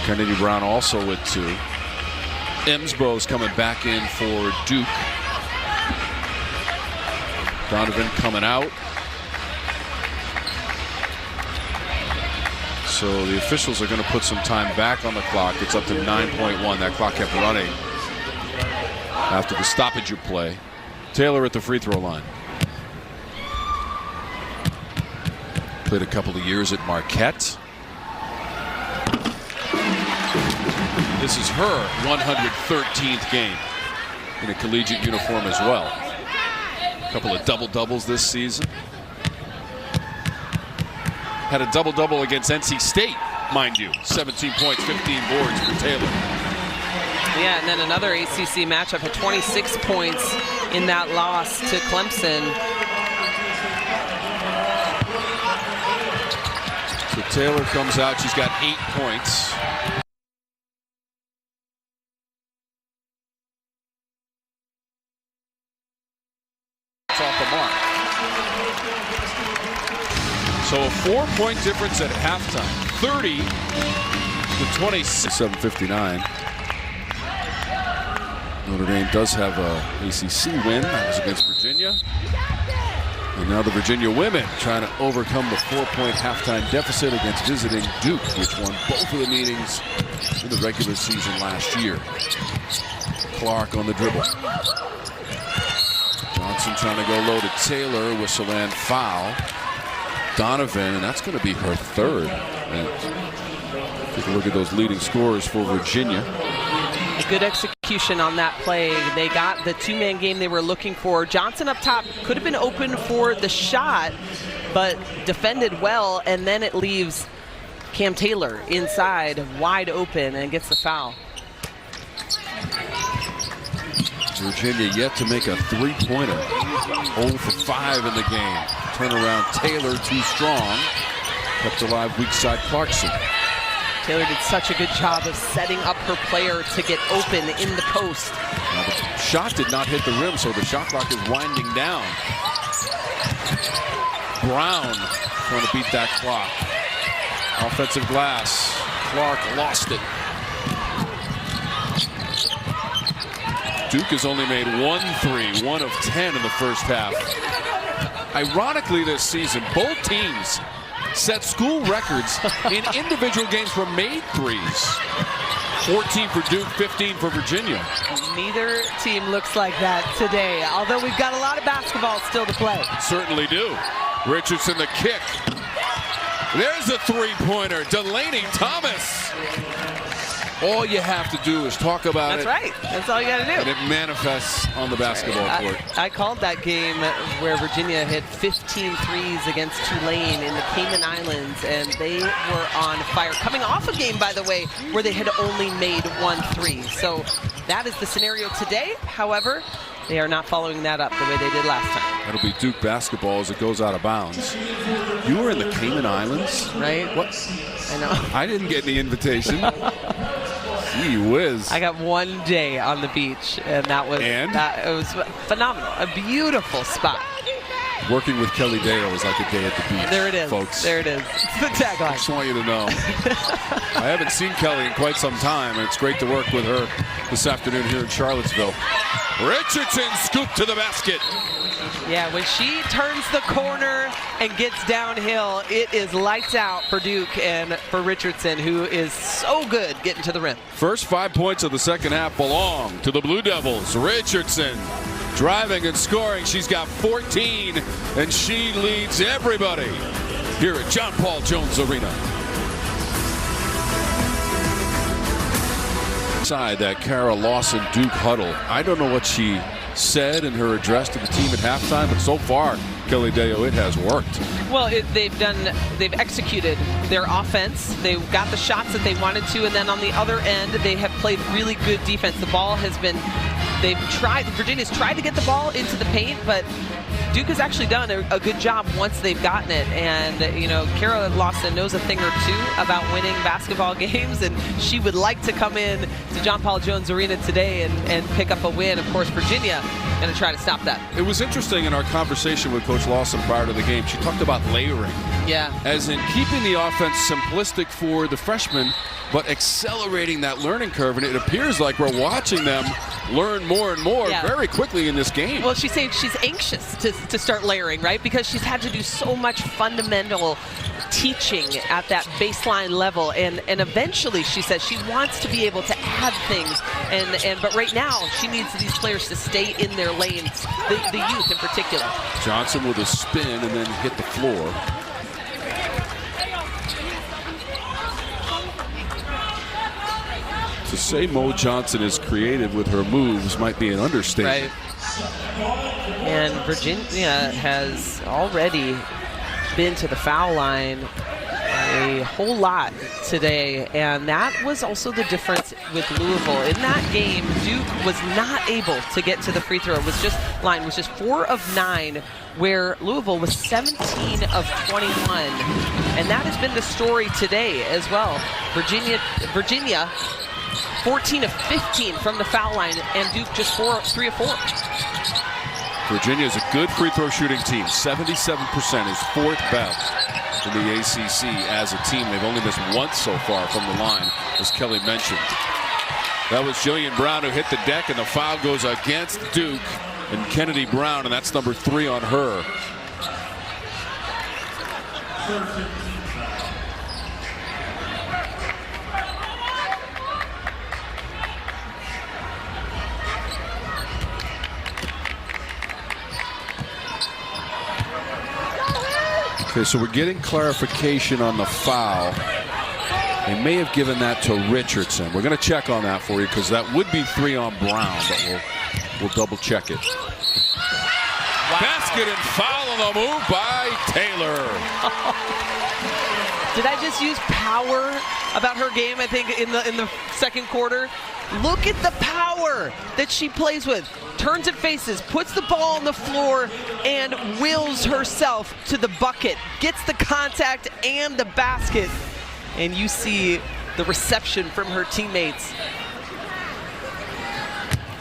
Kennedy Brown also with 2. Emsbo's coming back in for Duke. Donovan coming out. So the officials are going to put some time back on the clock. It's up to 9.1. That clock kept running after the stoppage of play. Taylor at the free throw line. Played a couple of years at Marquette. This is her 113th game in a collegiate uniform as well. A couple of double-doubles this season. Had a double-double against NC State, mind you. 17 points, 15 boards for Taylor. Yeah, and then another ACC matchup at 26 points in that loss to Clemson. So Taylor comes out. She's got 8 points. It's off the mark. So a 4-point difference at halftime. 30 to 26. 7:59. Notre Dame does have a ACC win. That was against Virginia. And now the Virginia women trying to overcome the 4-point halftime deficit against visiting Duke, which won both of the meetings in the regular season last year. Clark on the dribble. Johnson trying to go low to Taylor. Whistle and foul. Donovan, and that's going to be her 3rd. And take a look at those leading scorers for Virginia. A good execution on that play. They got the 2-man game they were looking for. Johnson up top could have been open for the shot, but defended well, and then it leaves Cam Taylor inside wide open and gets the foul. Virginia yet to make a 3-pointer. 0 for 5 in the game. Turnaround Taylor too strong. Kept alive weak side Clarkson. Taylor did such a good job of setting up her player to get open in the post. Now the shot did not hit the rim, so the shot clock is winding down. Brown trying to beat that clock. Offensive glass. Clark lost it. Duke has only made 1 3, 1 of 10 in the first half. Ironically this season, both teams set school records in individual games where made threes. 14 for Duke, 15 for Virginia. Neither team looks like that today, although we've got a lot of basketball still to play. Certainly do. Richardson the kick. There's a 3-pointer. Delaney Thomas. All you have to do is talk about it. That's right. That's all you got to do. And it manifests on the basketball court. I called that game where Virginia hit 15 threes against Tulane in the Cayman Islands, and they were on fire. Coming off a game, by the way, where they had only made 1 3. So that is the scenario today. However, they are not following that up the way they did last time. That'll be Duke basketball as it goes out of bounds. You were in the Cayman Islands? Right? What? I know. I didn't get any invitation. Gee whiz. I got 1 day on the beach, and that was it was phenomenal. A beautiful spot. Working with Kelly Dale is like a day at the beach. There it is, folks. There it is. It's the tagline. I just want you to know. I haven't seen Kelly in quite some time, and it's great to work with her this afternoon here in Charlottesville. Richardson scooped to the basket. Yeah, when she turns the corner and gets downhill, it is lights out for Duke and for Richardson, who is so good getting to the rim. First 5 points of the second half belong to the Blue Devils. Richardson driving and scoring. She's got 14, and she leads everybody here at John Paul Jones Arena. Inside that Kara Lawson Duke huddle. I don't know what she said in her address to the team at halftime, but so far, Kelly Dale, it has worked. Well, they've executed their offense. They got the shots that they wanted to, and then on the other end, they have played really good defense. The ball has been, Virginia's tried to get the ball into the paint, but Duke has actually done a good job once they've gotten it. And, you know, Kara Lawson knows a thing or two about winning basketball games, and she would like to come in to John Paul Jones Arena today and pick up a win. Of course, Virginia going to try to stop that. It was interesting in our conversation with Coach Lawson prior to the game. She talked about layering. Yeah. As in keeping the offense simplistic for the freshmen, but accelerating that learning curve. And it appears like we're watching them learn more and more very quickly in this game. Well, she's saying she's anxious to start layering, right? Because she's had to do so much fundamental teaching at that baseline level, and eventually she says she wants to be able to add things, but right now she needs these players to stay in their lanes, the youth in particular. Johnson with a spin and then hit the floor. To say Mo Johnson is creative with her moves might be an understatement. Right. And Virginia has already been to the foul line a whole lot today, and that was also the difference with Louisville. In that game, Duke was not able to get to the free throw. It was just 4 of 9, where Louisville was 17 of 21. And that has been the story today as well. Virginia 14 of 15 from the foul line, and Duke just 3 of 4. Virginia is a good free throw shooting team. 77% is 4th best in the ACC as a team. They've only missed once so far from the line, as Kelly mentioned. That was Jillian Brown who hit the deck, and the foul goes against Duke and Kennedy Brown, and that's number 3 on her. Okay, so we're getting clarification on the foul. They may have given that to Richardson. We're going to check on that for you, because that would be 3 on Brown, but we'll double check it. Wow. Basket and foul on the move by Taylor. Did I just use power about her game, I think, in the second quarter? Look at the power that she plays with. Turns and faces, puts the ball on the floor, and wills herself to the bucket. Gets the contact and the basket. And you see the reception from her teammates.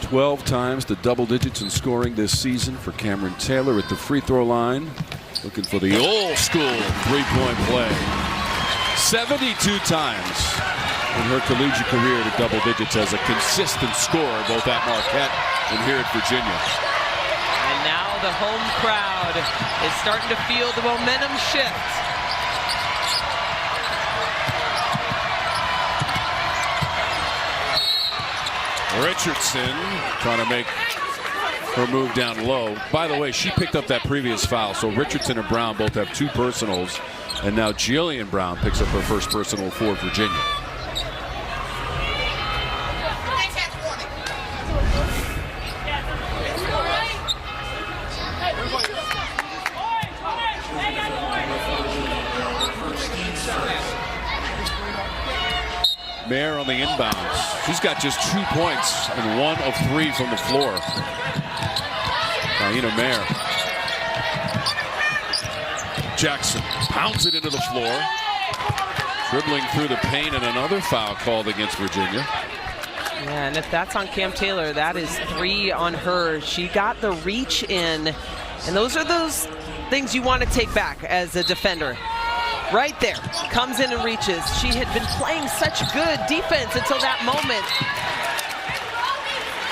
12 times the double digits in scoring this season for Camryn Taylor at the free throw line. Looking for the old school three-point play. 72 times in her collegiate career to double digits as a consistent scorer, both at Marquette and here at Virginia. And now the home crowd is starting to feel the momentum shift. Richardson trying to make her move down low. By the way, she picked up that previous foul, so Richardson and Brown both have 2 personals, and now Jillian Brown picks up her first personal for Virginia. Mayer on the inbounds. She's got just 2 points and 1 of 3 from the floor. Naina Mayer. Jackson pounds it into the floor. Dribbling through the paint, and another foul called against Virginia. Yeah, and if that's on Cam Taylor, that is 3 on her. She got the reach in, and those are those things you want to take back as a defender. Right there, comes in and reaches. She had been playing such good defense until that moment.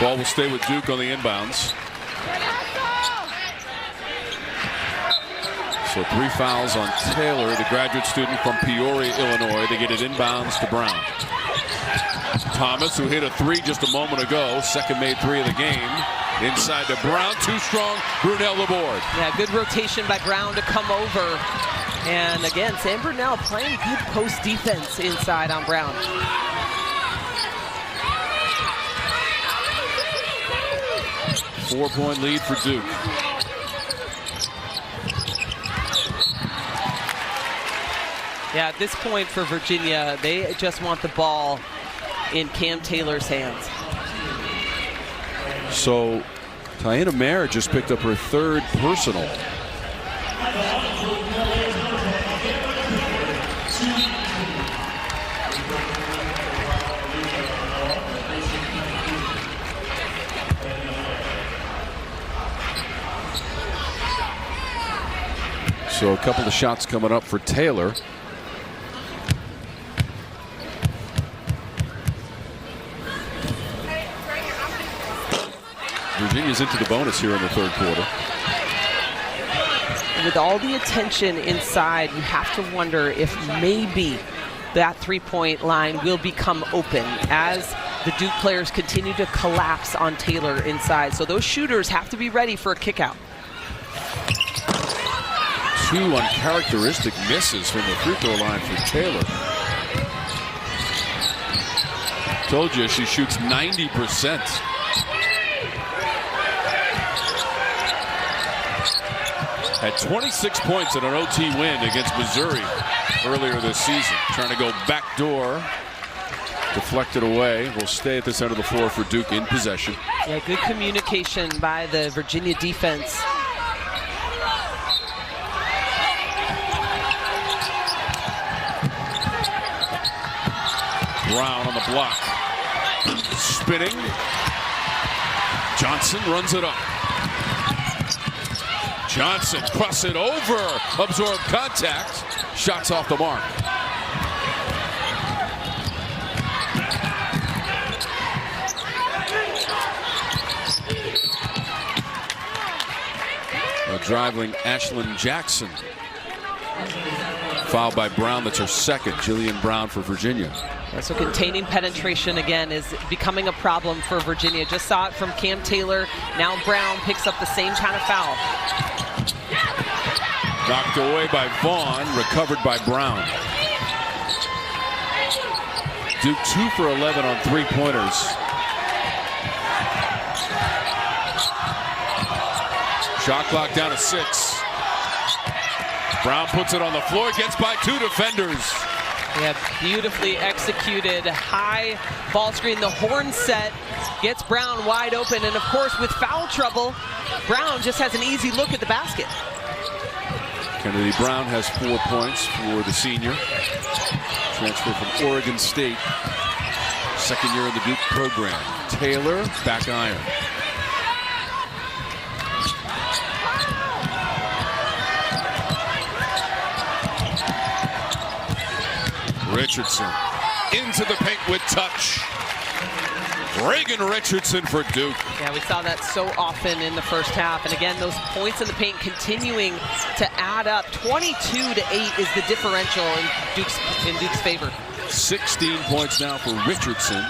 Ball will stay with Duke on the inbounds. So 3 fouls on Taylor, the graduate student from Peoria, Illinois. They get it inbounds to Brown. Thomas, who hit a 3 just a moment ago, second made 3 of the game. Inside to Brown, too strong, Brunel the board. Yeah, good rotation by Brown to come over. And again, Sam Brunel playing good post defense inside on Brown. Four-point lead for Duke. Yeah, at this point for Virginia, they just want the ball in Cam Taylor's hands. So Tiana Mayer just picked up her 3rd personal. So a couple of shots coming up for Taylor. Virginia's into the bonus here in the 3rd quarter. With all the attention inside, you have to wonder if maybe that 3-point line will become open as the Duke players continue to collapse on Taylor inside. So those shooters have to be ready for a kick out. 2 uncharacteristic misses from the free throw line for Taylor. Told you she shoots 90%. Had 26 points in an OT win against Missouri earlier this season. Trying to go backdoor. Deflected away. Will stay at this end of the floor for Duke in possession. Yeah, good communication by the Virginia defense. Brown on the block. Spinning. Johnson runs it up. Johnson cross it over. Absorbed contact. Shots off the mark. Driving Ashlyn Jackson. Fouled by Brown. That's her 2nd. Jillian Brown for Virginia. Yeah, so containing penetration again is becoming a problem for Virginia. Just saw it from Cam Taylor. Now Brown picks up the same kind of foul. Knocked away by Vaughn. Recovered by Brown. Duke 2 for 11 on 3-pointers. Shot clock down to 6. Brown puts it on the floor, gets by 2 defenders. Yeah, beautifully executed high ball screen. The horn set gets Brown wide open, and of course with foul trouble, Brown just has an easy look at the basket. Kennedy Brown has 4 points for the senior. Transfer from Oregon State. 2nd year in the Duke program. Taylor, back iron. Richardson into the paint with touch. Reigan Richardson for Duke. Yeah, we saw that so often in the first half. And again, those points in the paint continuing to add up. 22-8 is the differential in Duke's favor. 16 points now for Richardson.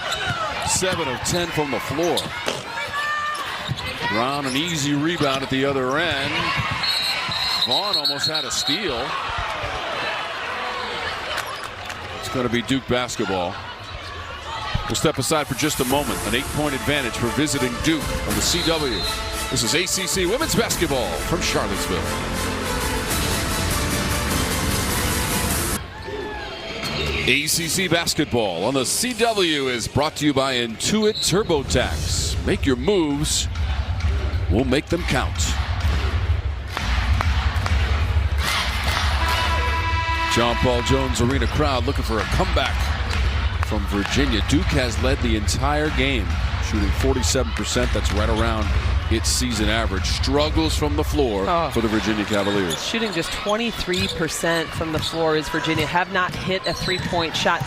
7 of 10 from the floor. Brown, an easy rebound at the other end. Vaughn almost had a steal. Going to be Duke basketball. We'll step aside for just a moment. An 8-point advantage for visiting Duke on the CW. This is ACC women's basketball from Charlottesville. ACC basketball on the CW is brought to you by Intuit TurboTax. Make your moves. We'll make them count. John Paul Jones Arena crowd looking for a comeback from Virginia. Duke has led the entire game, shooting 47%. That's right around its season average. Struggles from the floor for the Virginia Cavaliers. Shooting just 23% from the floor is Virginia. Have not hit a three-point shot.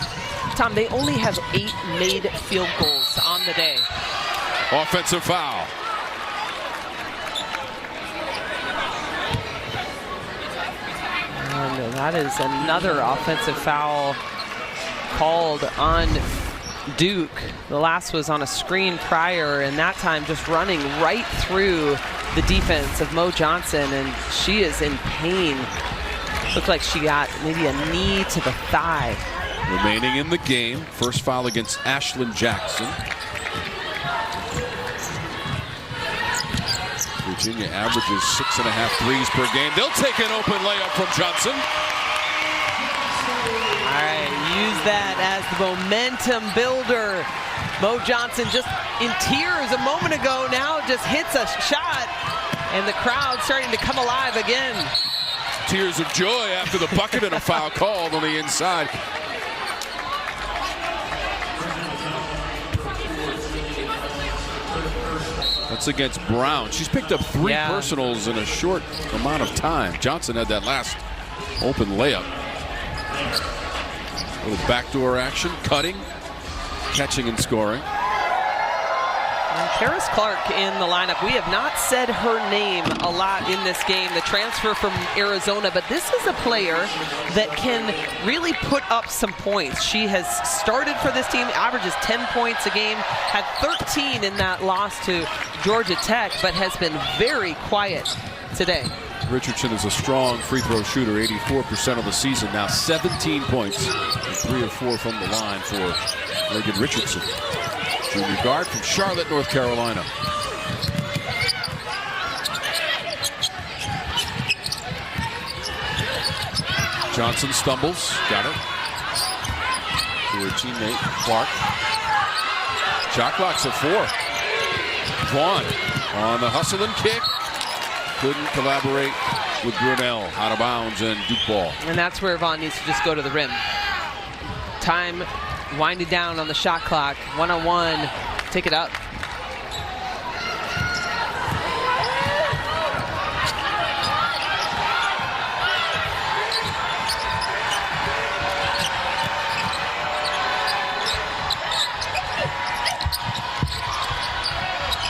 Tom, they only have 8 made field goals on the day. Offensive foul. And that is another offensive foul called on Duke. The last was on a screen prior, and that time just running right through the defense of Mo Johnson, and she is in pain. Looked like she got maybe a knee to the thigh. Remaining in the game, first foul against Ashlyn Jackson. Virginia averages 6.5 threes per game. They'll take an open layup from Johnson. All right, use that as the momentum builder. Mo Johnson just in tears a moment ago, now just hits a shot, and the crowd starting to come alive again. Tears of joy after the bucket and a foul called on the inside. That's against Brown. She's picked up 3 personals in a short amount of time. Johnson had that last open layup. A little backdoor action, cutting, catching and scoring. And Paris Clark in the lineup. We have not said her name a lot in this game, the transfer from Arizona, but this is a player that can really put up some points. She has started for this team, averages 10 points a game, had 13 in that loss to Georgia Tech, but has been very quiet today. Richardson is a strong free throw shooter, 84% of the season now, 17 points, and 3 or 4 from the line for Reigan Richardson. Junior guard from Charlotte, North Carolina. Johnson stumbles, got it. To her teammate, Clark. Shot clock's at 4. Vaughn on the hustle and kick. Couldn't collaborate with Brunel, out of bounds and Duke ball. And that's where Vaughn needs to just go to the rim. Time winding down on the shot clock. 1-on-1, take it up.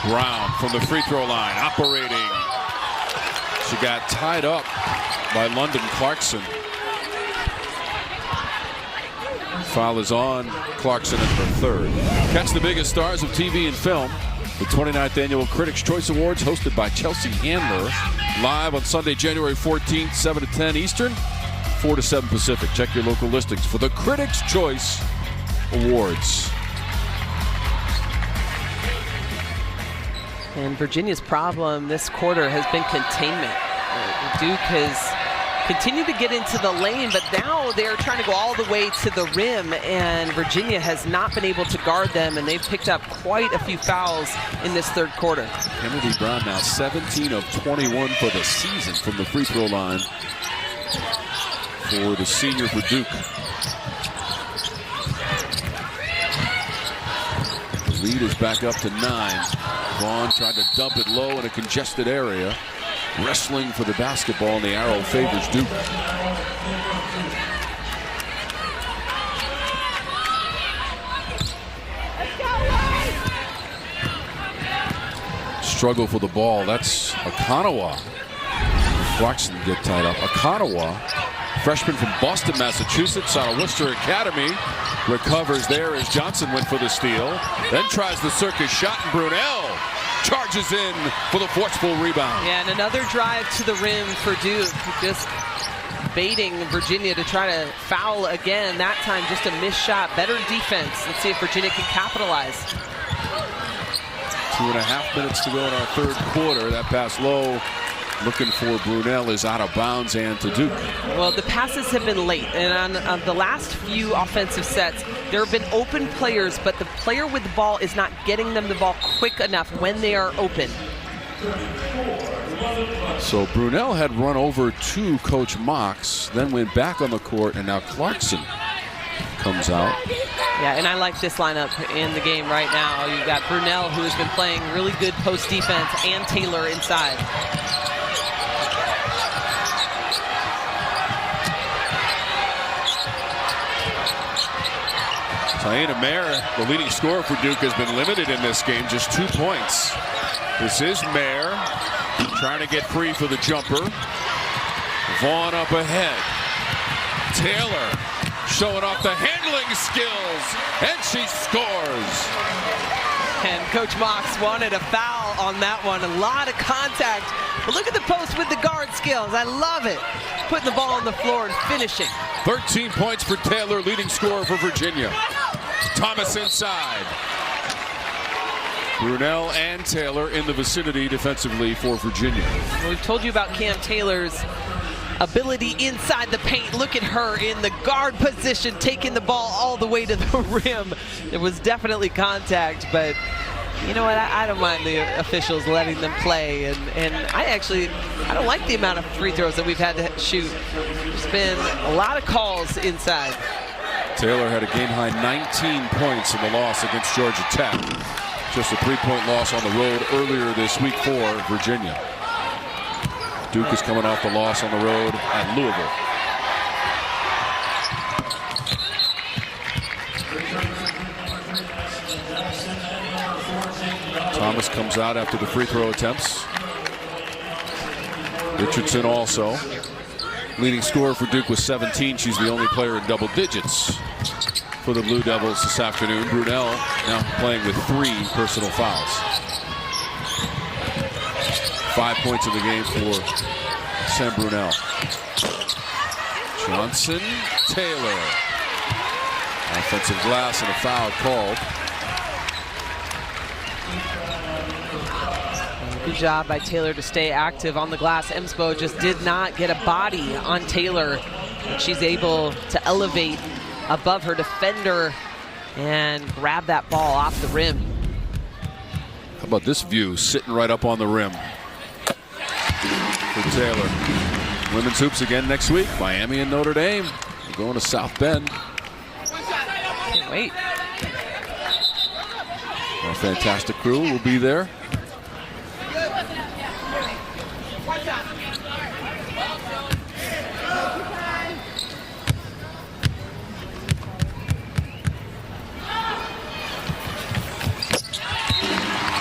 Brown from the free throw line, operating. She got tied up by London Clarkson. Foul is on Clarkson in her 3rd. Catch the biggest stars of TV and film. The 29th Annual Critics' Choice Awards, hosted by Chelsea Handler. Live on Sunday, January 14th, 7 to 10 Eastern, 4 to 7 Pacific. Check your local listings for the Critics' Choice Awards. And Virginia's problem this quarter has been containment. Duke has continued to get into the lane, but now they're trying to go all the way to the rim, and Virginia has not been able to guard them, and they've picked up quite a few fouls in this 3rd quarter. Kennedy Brown now 17 of 21 for the season from the free throw line for the senior for Duke. The lead is back up to 9. Vaughn tried to dump it low in a congested area. Wrestling for the basketball, and the arrow favors Duke. Struggle for the ball. That's Akanawa. Clarkson get tied up. Akanawa, freshman from Boston, Massachusetts, out of Worcester Academy, recovers there as Johnson went for the steal. Then tries the circus shot, and Brunel charges in for the forceful rebound. Yeah, and another drive to the rim for Duke, just baiting Virginia to try to foul again. That time just a missed shot. Better defense. Let's see if Virginia can capitalize. 2.5 minutes to go in our 3rd quarter. That pass low, looking for Brunel, is out of bounds and to Duke. Well, the passes have been late, and on the last few offensive sets, there have been open players, but the player with the ball is not getting them the ball quick enough when they are open. So Brunel had run over to Coach Mox, then went back on the court, and now Clarkson comes out. Yeah, and I like this lineup in the game right now. You've got Brunel, who has been playing really good post defense, and Taylor inside. Taina Mayer, the leading scorer for Duke, has been limited in this game, just 2 points. This is Mayer trying to get free for the jumper. Vaughn up ahead. Taylor showing off the handling skills, and she scores. And Coach Mox wanted a foul on that one. A lot of contact. But look at the post with the guard skills. I love it. Putting the ball on the floor and finishing. 13 points for Taylor, leading scorer for Virginia. Thomas inside. Brunel and Taylor in the vicinity defensively for Virginia. Well, we've told you about Cam Taylor's ability inside the paint. Look at her in the guard position, taking the ball all the way to the rim. It was definitely contact, but you know what? I don't mind the officials letting them play, and I don't like the amount of free throws that we've had to shoot. There's been a lot of calls inside. Taylor had a game-high 19 points in the loss against Georgia Tech. Just a 3-point loss on the road earlier this week for Virginia. Duke is coming off the loss on the road at Louisville. Thomas comes out after the free throw attempts. Richardson also. Leading scorer for Duke was 17. She's the only player in double digits for the Blue Devils this afternoon. Brunel now playing with 3 personal fouls. 5 points in the game for Sam Brunel. Johnson, Taylor. Offensive glass and a foul called. Good job by Taylor to stay active on the glass. Emsbo just did not get a body on Taylor. She's able to elevate above her defender and grab that ball off the rim. How about this view, sitting right up on the rim for Taylor. Women's hoops again next week. Miami and Notre Dame. We're going to South Bend. Can't wait. Our fantastic crew will be there.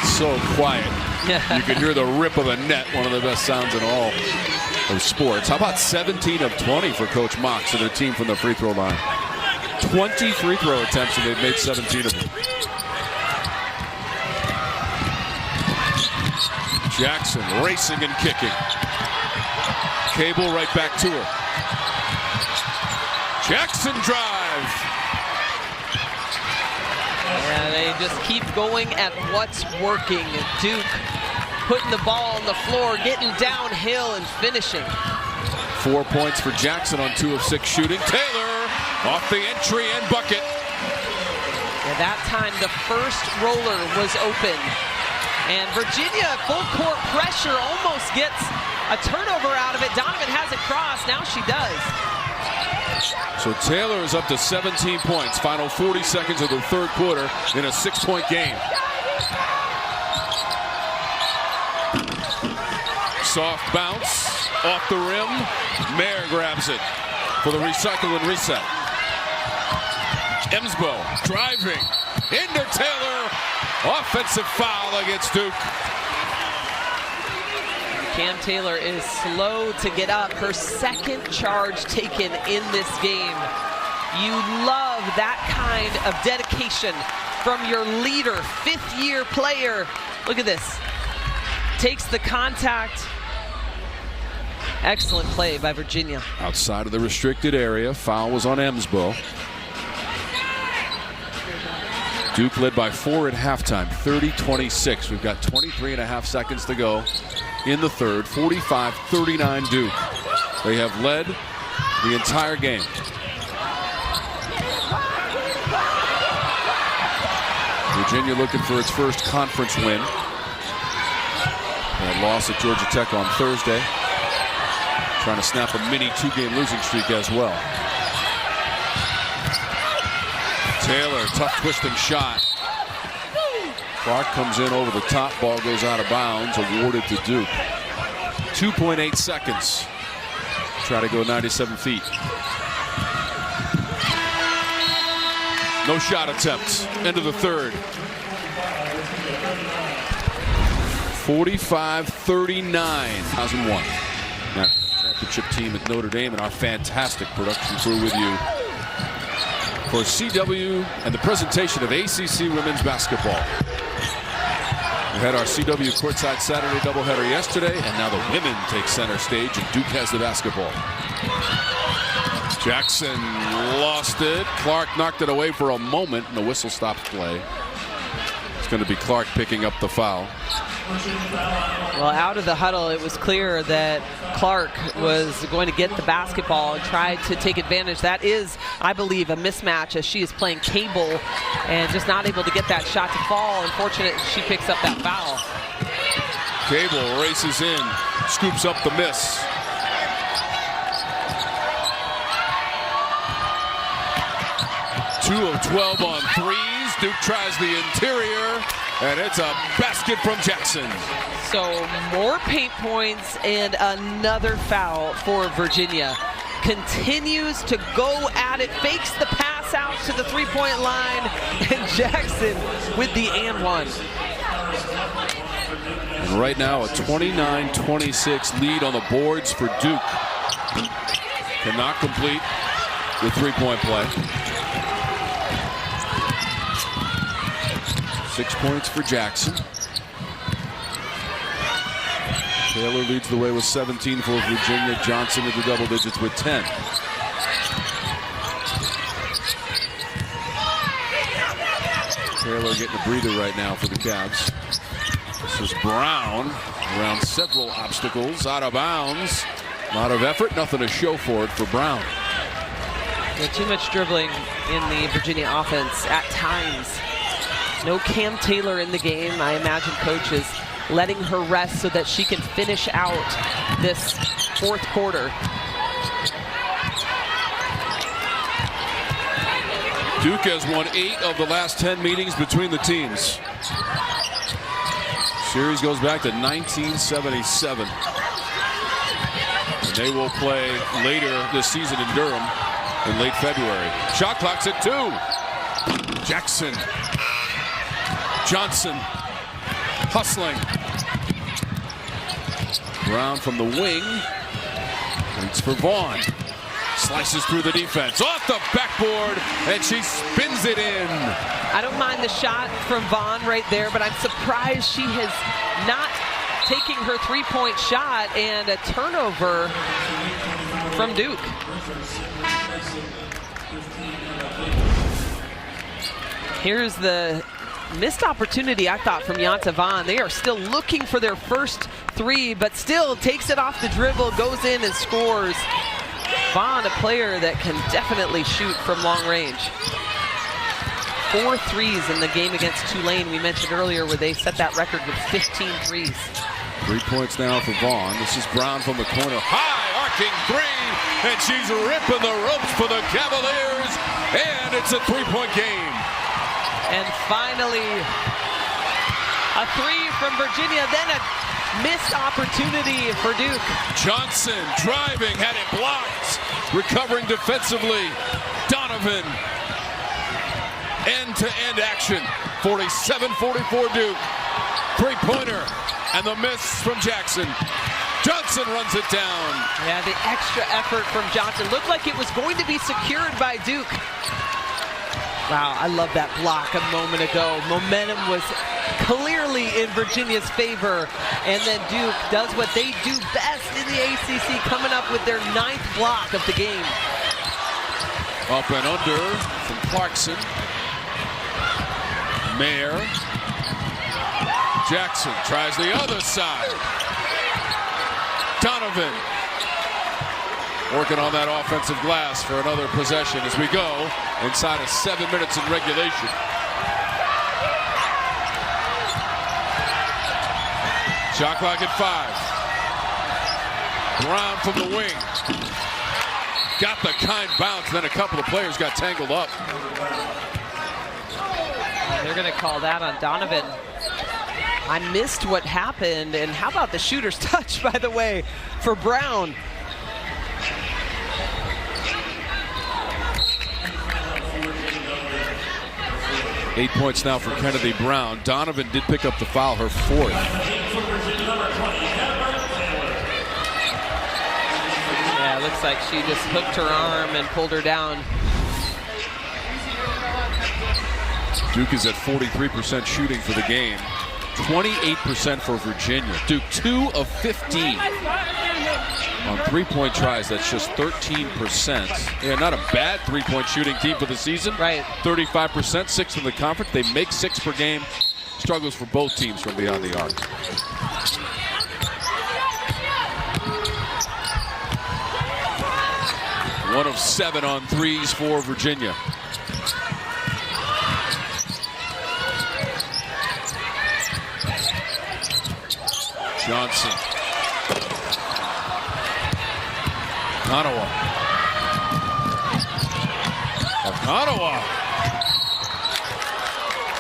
So quiet. You could hear the rip of a net, one of the best sounds in all of sports. How about 17 of 20 for Coach Mox and their team from the free throw line? 20 free throw attempts, and they've made 17 of them. Jackson racing and kicking. Cable right back to her. Jackson drive. Yeah, they just keep going at what's working. Duke putting the ball on the floor, getting downhill and finishing. 4 points for Jackson on 2 of 6 shooting. Taylor off the entry and bucket. Yeah, that time the first roller was open. And Virginia, full court pressure, almost gets a turnover out of it. Donovan has it crossed. Now she does. So Taylor is up to 17 points. Final 40 seconds of the third quarter in a 6-point game. Soft bounce off the rim. Mayer grabs it for the recycle and reset. Emsbo driving into Taylor. Offensive foul against Duke. Cam Taylor is slow to get up. Her second charge taken in this game. You love that kind of dedication from your leader, 5th-year player. Look at this. Takes the contact. Excellent play by Virginia. Outside of the restricted area. Foul was on Emsbo. Duke led by 4 at halftime, 30-26. We've got 23.5 seconds to go in the third, 45-39 Duke. They have led the entire game. Virginia looking for its first conference win. That loss at Georgia Tech on Thursday. Trying to snap a mini 2-game losing streak as well. Taylor, tough twisting shot. Clark comes in over the top. Ball goes out of bounds. Awarded to Duke. 2.8 seconds. Try to go 97 feet. No shot attempts. End of the third. 45-39. 2001. That championship team at Notre Dame and our fantastic production crew with you for CW and the presentation of ACC women's basketball. We had our CW courtside Saturday doubleheader yesterday, and now the women take center stage, and Duke has the basketball. Jackson lost it. Clark knocked it away for a moment, and the whistle stops play. It's going to be Clark picking up the foul. Well, out of the huddle, it was clear that Clark was going to get the basketball and try to take advantage. That is, I believe, a mismatch as she is playing cable and just not able to get that shot to fall. Unfortunately, she picks up that foul. Cable races in, scoops up the miss. Two of 12 on threes. Duke tries the interior, and it's a basket from Jackson. So more paint points and another foul for Virginia. Continues to go at it, fakes the pass out to the three-point line, and Jackson with the and one. And right now a 29-26 lead on the boards for Duke. Cannot complete the three-point play. 6 points for Jackson. Taylor leads the way with 17 for Virginia. Johnson in the double digits with 10. Taylor getting a breather right now for the Cavs. This is Brown around several obstacles, out of bounds. A lot of effort, nothing to show for it for Brown. Yeah, too much dribbling in the Virginia offense at times. No Cam Taylor in the game. I imagine coach is letting her rest so that she can finish out this fourth quarter. Duke has won 8 of the last 10 meetings between the teams. Series goes back to 1977. And they will play later this season in Durham in late February. Shot clock's at 2. Jackson. Johnson hustling. Brown from the wing. Waits for Vaughn. Slices through the defense. Off the backboard, and she spins it in. I don't mind the shot from Vaughn right there, but I'm surprised she has not taken her three-point shot, and a turnover from Duke. Here's the missed opportunity, I thought, from Yanta Vaughn. They are still looking for their first three, but still takes it off the dribble, goes in and scores. Vaughn, a player that can definitely shoot from long range. 4 threes in the game against Tulane, we mentioned earlier, where they set that record with 15 threes. 3 points now for Vaughn. This is Brown from the corner. High arcing three, and she's ripping the ropes for the Cavaliers, and it's a three-point game. And finally, a three from Virginia, then a missed opportunity for Duke. Johnson driving, had it blocked, recovering defensively. Donovan, end-to-end action, 47-44 Duke. Three-pointer, and the miss from Jackson. Johnson runs it down. Yeah, the extra effort from Johnson looked like it was going to be secured by Duke. Wow, I love that block a moment ago. Momentum was clearly in Virginia's favor, and then Duke does what they do best in the ACC, coming up with their 9th block of the game. Up and under from Clarkson. Mayer. Jackson tries the other side. Donovan working on that offensive glass for another possession as we go inside of 7 minutes in regulation. Shot clock at 5. Brown from the wing. Got the kind bounce, then a couple of players got tangled up. They're going to call that on Donovan. I missed what happened, and how about the shooter's touch, by the way, for Brown? Eight points now for Kennedy Brown. Donovan did pick up the foul, her fourth. Yeah, it looks like she just hooked her arm and pulled her down. Duke is at 43% shooting for the game. 28% for Virginia. Duke 2 of 15 on three-point tries. That's just 13%. Yeah, not a bad three-point shooting team for the season. Right. 35%, sixth in the conference. They make 6 per game. Struggles for both teams from beyond the arc. One of 7 on threes for Virginia. Johnson. Okonawa.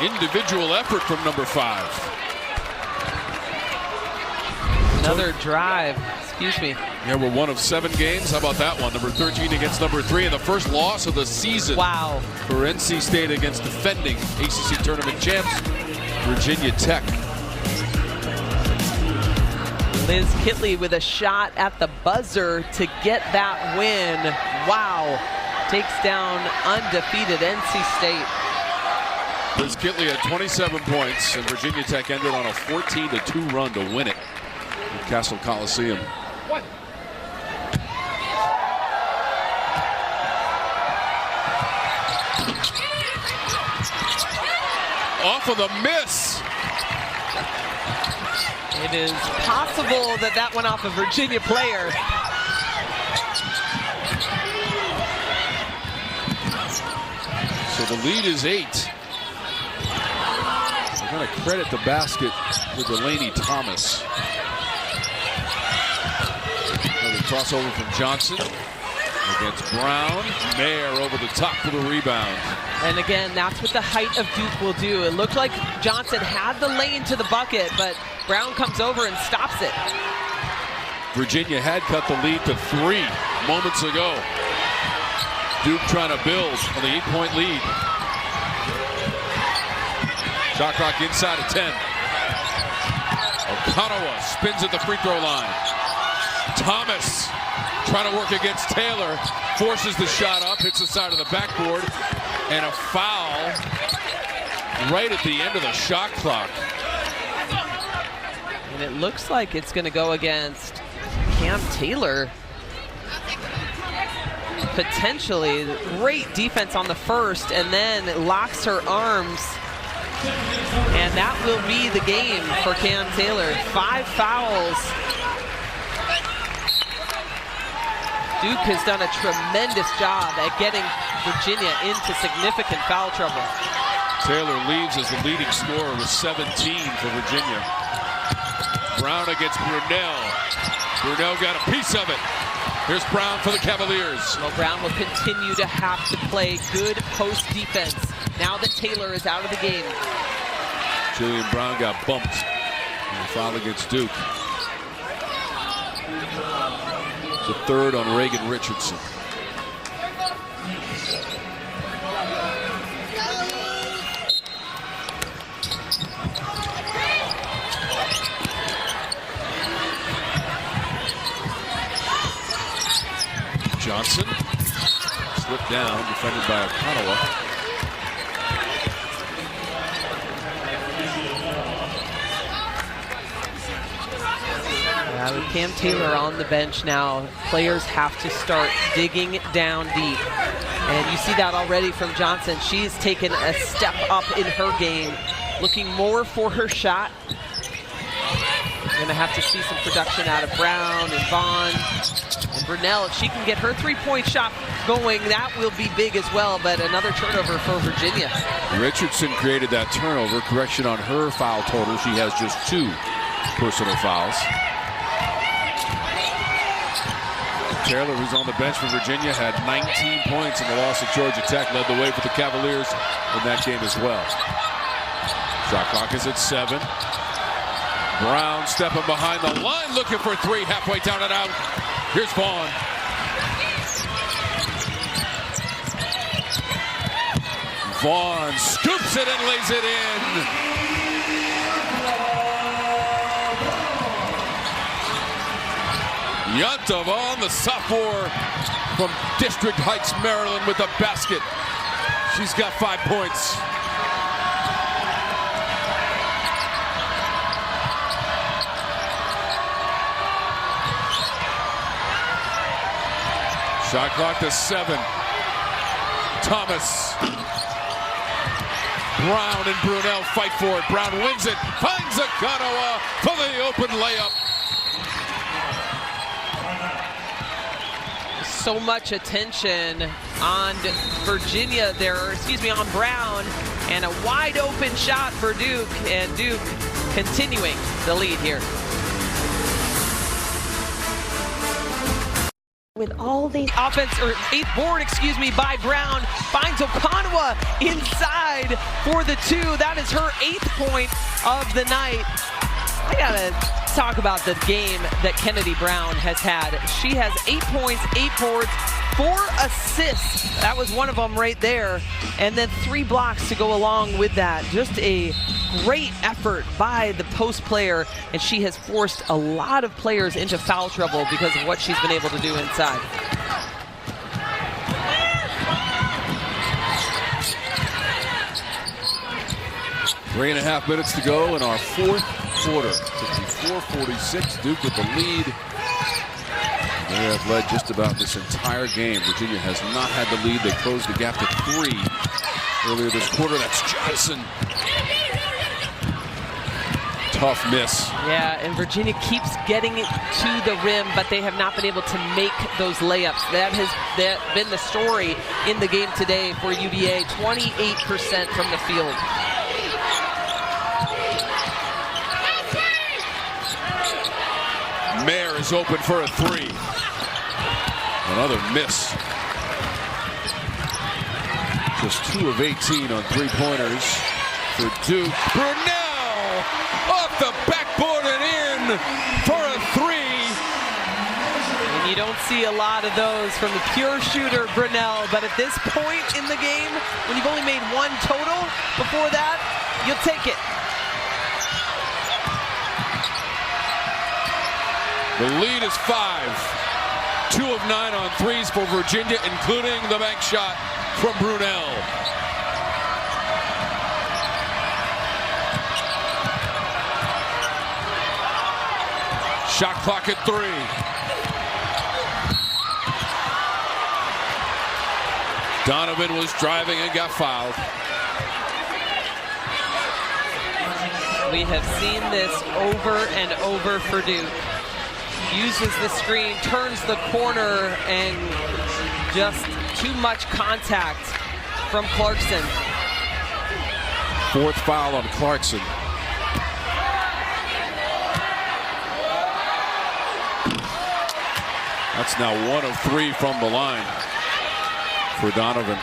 Individual effort from number 5. Another drive. Excuse me. Yeah, we're 1 of 7 games. How about that one? Number 13 against number 3, and the first loss of the season. Wow. For NC State against defending ACC tournament champs, Virginia Tech. Liz Kitley with a shot at the buzzer to get that win. Wow. Takes down undefeated NC State. Liz Kitley had 27 points, and Virginia Tech ended on a 14-2 run to win it at Castle Coliseum. Off of the miss. It is possible that that went off a Virginia player. So the lead is 8. We're going to credit the basket with Delaney Thomas. Another crossover from Johnson against Brown. Mayer over the top for the rebound. And again, that's what the height of Duke will do. It looked like Johnson had the lane to the bucket, but Brown comes over and stops it. Virginia had cut the lead to 3 moments ago. Duke trying to build on the 8-point lead. Shot clock inside of 10. Okonawa spins at the free throw line. Thomas trying to work against Taylor. Forces the shot up, hits the side of the backboard. And a foul right at the end of the shot clock. And it looks like it's going to go against Cam Taylor. Potentially. Great defense on the first, and then locks her arms. And that will be the game for Cam Taylor. 5 fouls. Duke has done a tremendous job at getting Virginia into significant foul trouble. Taylor leaves as the leading scorer with 17 for Virginia. Brown against Brunell. Brunell got a piece of it. Here's Brown for the Cavaliers. Well, Brown will continue to have to play good post defense now that Taylor is out of the game. Jillian Brown got bumped in the foul against Duke. It's the third on Reigan Richardson. Johnson slipped down, defended by Okonawa. With Cam Taylor on the bench now, players have to start digging down deep. And you see that already from Johnson. She's taken a step up in her game, looking more for her shot. We're going to have to see some production out of Brown and Vaughn. And Brunell, if she can get her three-point shot going, that will be big as well, but another turnover for Virginia. Richardson created that turnover. Correction on her foul total. She has just 2 personal fouls. Taylor, who's on the bench for Virginia, had 19 points in the loss at Georgia Tech, led the way for the Cavaliers in that game as well. Shot clock is at 7. Brown stepping behind the line, looking for 3, halfway down and out. Here's Vaughn. Vaughn scoops it and lays it in. Yonta Vaughn, the sophomore from District Heights, Maryland, with a basket. She's got 5 points. Shot clock to 7. Thomas. Brown and Brunel fight for it. Brown wins it. Finds Akanawa for the open layup. So much attention on Virginia there, on Brown, and a wide open shot for Duke, and Duke continuing the lead here. With all these Offense, or 8th board, by Brown, finds Okanawa inside for the 2. That is her 8th point of the night. I gotta talk about the game that Kennedy Brown has had. She has 8 points, 8 boards, 4 assists. That was one of them right there. And then 3 blocks to go along with that. Just a great effort by the post player, and she has forced a lot of players into foul trouble because of what she's been able to do inside. Three and a half minutes to go in our 4th quarter. 54-46, Duke with the lead. They have led just about this entire game. Virginia has not had the lead. They closed the gap to 3 earlier this quarter. That's Johnson. Tough miss. Yeah, and Virginia keeps getting it to the rim, but they have not been able to make those layups. That has been the story in the game today for UVA. 28% from the field. Mayer is open for a 3. Another miss. Just 2 of 18 on 3-pointers for Duke. Brunel off the backboard and in for a 3. And you don't see a lot of those from the pure shooter, Brunel, but at this point in the game, when you've only made 1 total before that, you'll take it. The lead is 5. 2 of 9 on 3s for Virginia, including the bank shot from Brunel. Shot clock at 3. Donovan was driving and got fouled. We have seen this over and over for Duke. Uses the screen, turns the corner, and just too much contact from Clarkson. 4th foul on Clarkson. That's now 1 of 3 from the line for Donovan.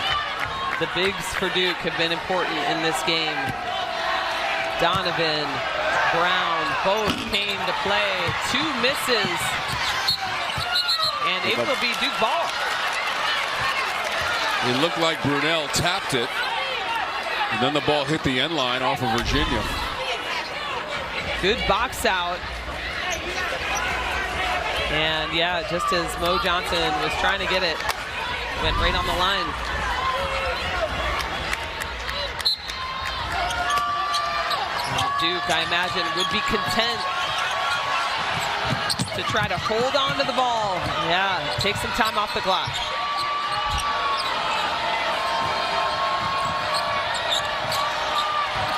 The bigs for Duke have been important in this game. Donovan, Brown, both came to play. 2 misses, and able to beat Duke ball. It looked like Brunel tapped it, and then the ball hit the end line off of Virginia. Good box out. And yeah, just as Mo Johnson was trying to get it, went right on the line. Duke, I imagine, would be content to try to hold on to the ball. Yeah, take some time off the clock.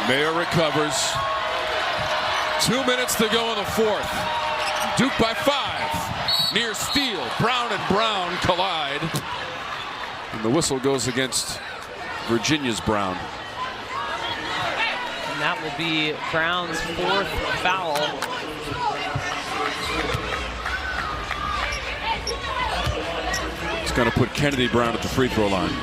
Mayer recovers. 2 minutes to go in the 4th. Duke by 5. Near steal. Brown and Brown collide. And the whistle goes against Virginia's Brown. And that will be Brown's 4th foul. It's going to put Kennedy Brown at the free throw line.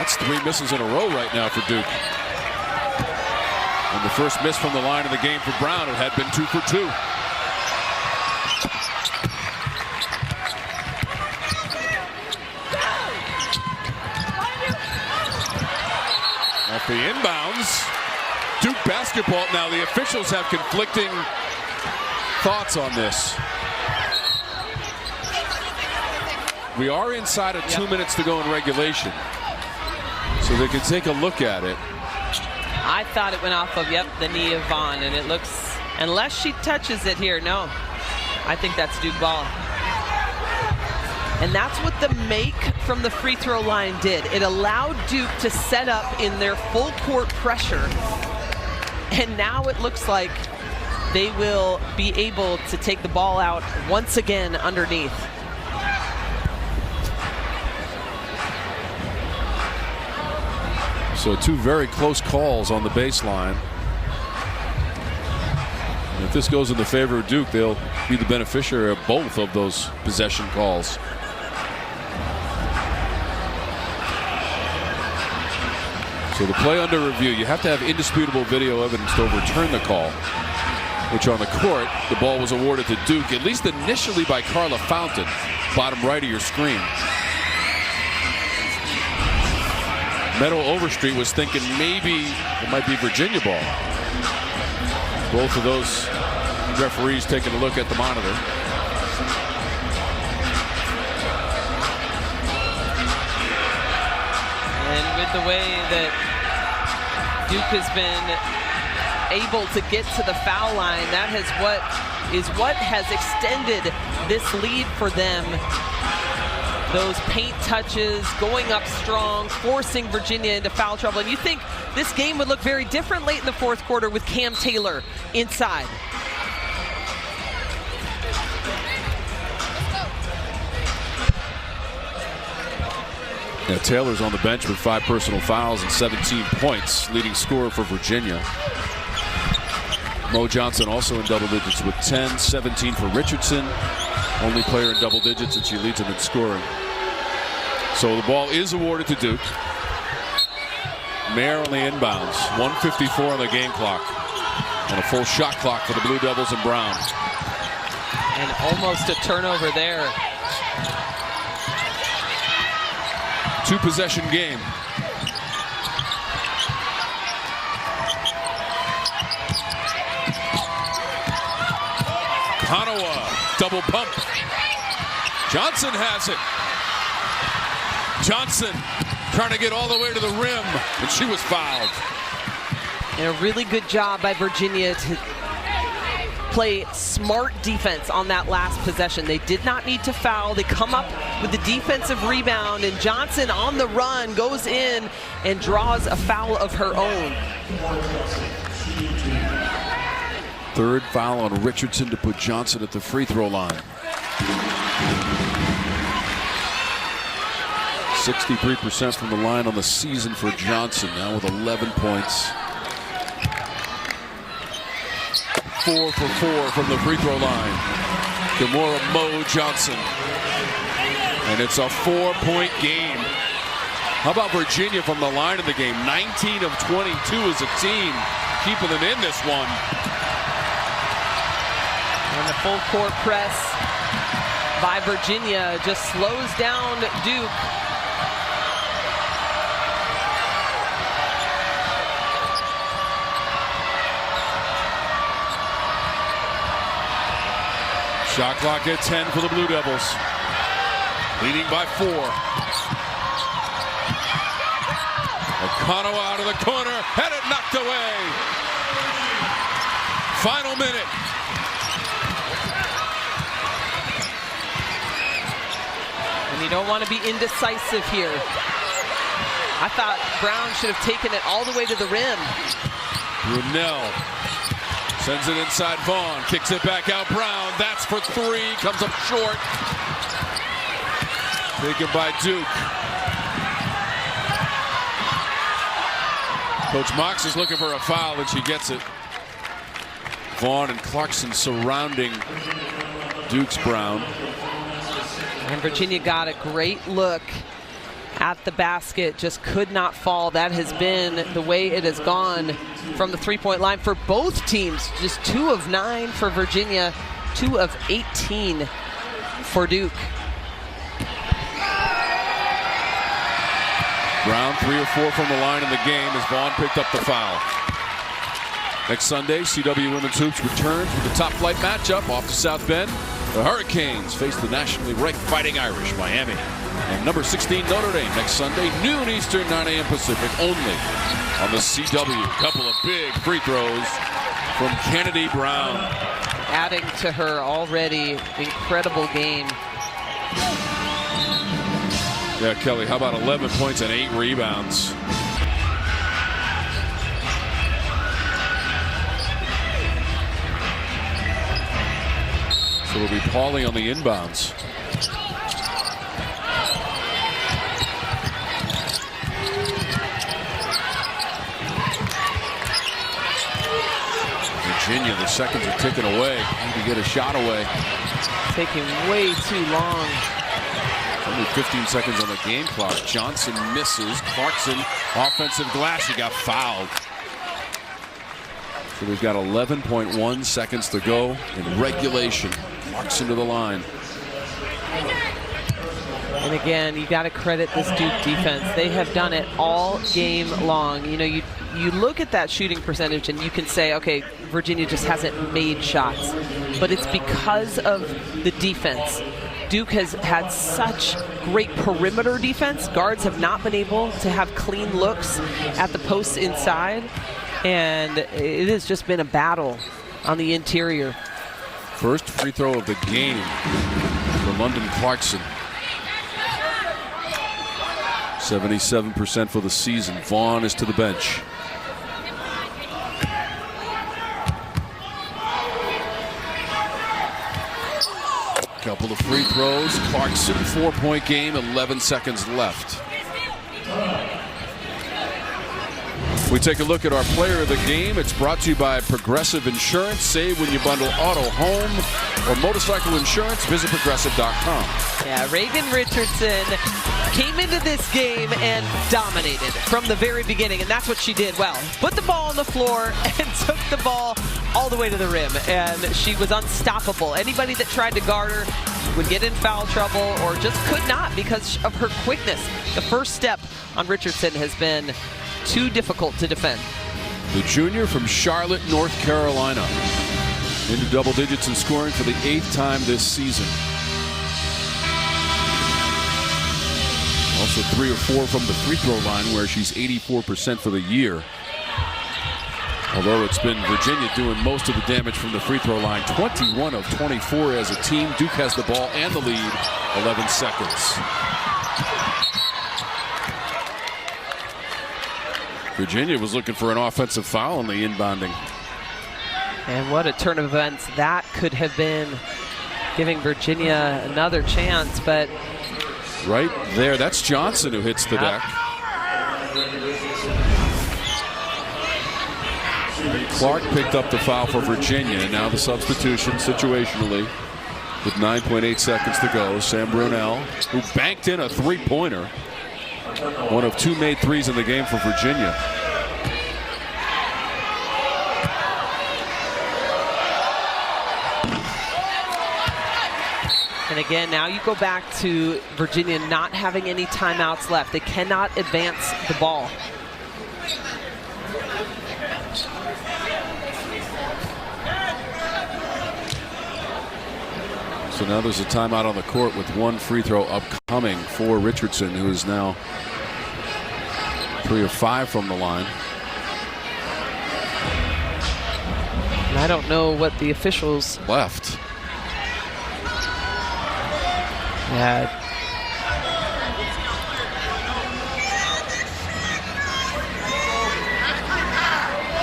That's 3 misses in a row right now for Duke. And the first miss from the line of the game for Brown. It had been 2 for 2. Off the inbounds. Duke basketball. Now the officials have conflicting thoughts on this. We are inside of 2 minutes to go in regulation, so they can take a look at it. I thought it went off of, the knee of Vaughn, and it looks, unless she touches it here, no. I think that's Duke ball. And that's what the make from the free throw line did. It allowed Duke to set up in their full court pressure. And now it looks like they will be able to take the ball out once again underneath. So 2 very close calls on the baseline. And if this goes in the favor of Duke, they'll be the beneficiary of both of those possession calls. So the play under review, you have to have indisputable video evidence to overturn the call, which on the court, the ball was awarded to Duke, at least initially by Carla Fountain, bottom right of your screen. Meadow Overstreet was thinking maybe it might be Virginia ball. Both of those referees taking a look at the monitor. And with the way that Duke has been able to get to the foul line, that is what has extended this lead for them. Those paint touches, going up strong, forcing Virginia into foul trouble. And you think this game would look very different late in the fourth quarter with Cam Taylor inside. Yeah, Taylor's on the bench with 5 personal fouls and 17 points, leading scorer for Virginia. Mo Johnson also in double digits with 10, 17 for Richardson. Only player in double digits, and she leads him in scoring. So the ball is awarded to Duke. Mayer on the inbounds. 1:54 on the game clock. And a full shot clock for the Blue Devils and Brown. And almost a turnover there. 2-possession game. Kanawa, double pump. Johnson has it. Johnson trying to get all the way to the rim, and she was fouled. And a really good job by Virginia to play smart defense on that last possession. They did not need to foul. They come up with the defensive rebound, and Johnson on the run goes in and draws a foul of her own. 3rd foul on Richardson to put Johnson at the free throw line. 63% from the line on the season for Johnson, now with 11 points. 4 for 4 from the free throw line. Gamora Mo Johnson. And it's a 4-point game. How about Virginia from the line of the game? 19 of 22 as a team, keeping them in this one. And the full court press by Virginia just slows down Duke. Shot clock at 10 for the Blue Devils. Leading by 4. O'Connell out of the corner, had it knocked away. Final minute. And you don't want to be indecisive here. I thought Brown should have taken it all the way to the rim. Brunel sends it inside Vaughn, kicks it back out Brown. That's for 3, comes up short. Taken by Duke. Coach Mox is looking for a foul, and she gets it. Vaughn and Clarkson surrounding Duke's Brown. And Virginia got a great look at the basket, just could not fall. That has been the way it has gone from the three-point line for both teams. Just 2 of 9 for Virginia, 2 of 18 for Duke. Brown 3 or 4 from the line in the game as Vaughn picked up the foul. Next Sunday, CW Women's Hoops returns with the top flight matchup off to South Bend. The Hurricanes face the nationally ranked Fighting Irish, Miami. And number 16, Notre Dame, next Sunday, noon Eastern, 9 a.m. Pacific, only on the CW. Couple of big free throws from Kennedy Brown. Adding to her already incredible game. Yeah, Kelly, how about 11 points and 8 rebounds? So it'll be Pauly on the inbounds. Virginia, the seconds are ticking away. Need to get a shot away. Taking way too long. Only 15 seconds on the game clock. Johnson misses. Clarkson, offensive glass. He got fouled. So we've got 11.1 seconds to go in regulation. Clarkson to the line. And again, you got to credit this Duke defense. They have done it all game long. You know, you look at that shooting percentage and you can say, okay, Virginia just hasn't made shots. But it's because of the defense. Duke has had such great perimeter defense. Guards have not been able to have clean looks at the posts inside. And it has just been a battle on the interior. First free throw of the game for London Clarkson. 77% for the season. Vaughn is to the bench. Couple of free throws. Clarkson, 4-point game, 11 seconds left. We take a look at our player of the game. It's brought to you by Progressive Insurance. Save when you bundle auto, home, or motorcycle insurance. Visit progressive.com. Yeah, Reigan Richardson came into this game and dominated from the very beginning, and that's what she did well. Put the ball on the floor and took the ball all the way to the rim, and she was unstoppable. Anybody that tried to guard her would get in foul trouble or just could not because of her quickness. The first step on Richardson has been too difficult to defend. The junior from Charlotte, North Carolina, into double digits in scoring for the 8th time this season. Also 3 or 4 from the free throw line, where she's 84% for the year. Although it's been Virginia doing most of the damage from the free throw line. 21 of 24 as a team. Duke has the ball and the lead. 11 seconds. Virginia was looking for an offensive foul on the inbounding. And what a turn of events that could have been, giving Virginia another chance, but right there, that's Johnson who hits the deck. Clark picked up the foul for Virginia, and now the substitution situationally with 9.8 seconds to go. Sam Brunel, who banked in a three-pointer. One of 2 made threes in the game for Virginia. And again, now you go back to Virginia not having any timeouts left. They cannot advance the ball. So now there's a timeout on the court with 1 free throw upcoming for Richardson, who is now 3 of 5 from the line. And I don't know what the officials left. Yeah.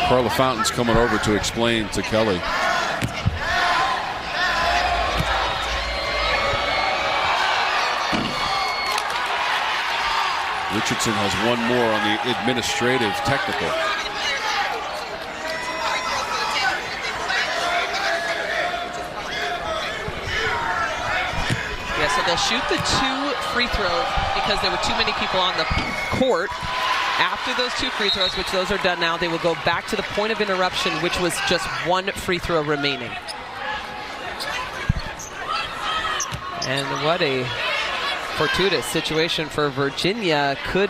Carla Fountain's coming over to explain to Kelly. Richardson has 1 more on the administrative technical. Yeah, so they'll shoot the 2 free throws because there were too many people on the court. After those 2 free throws, which those are done now, they will go back to the point of interruption, which was just 1 free throw remaining. And what a fortuitous situation for Virginia. Could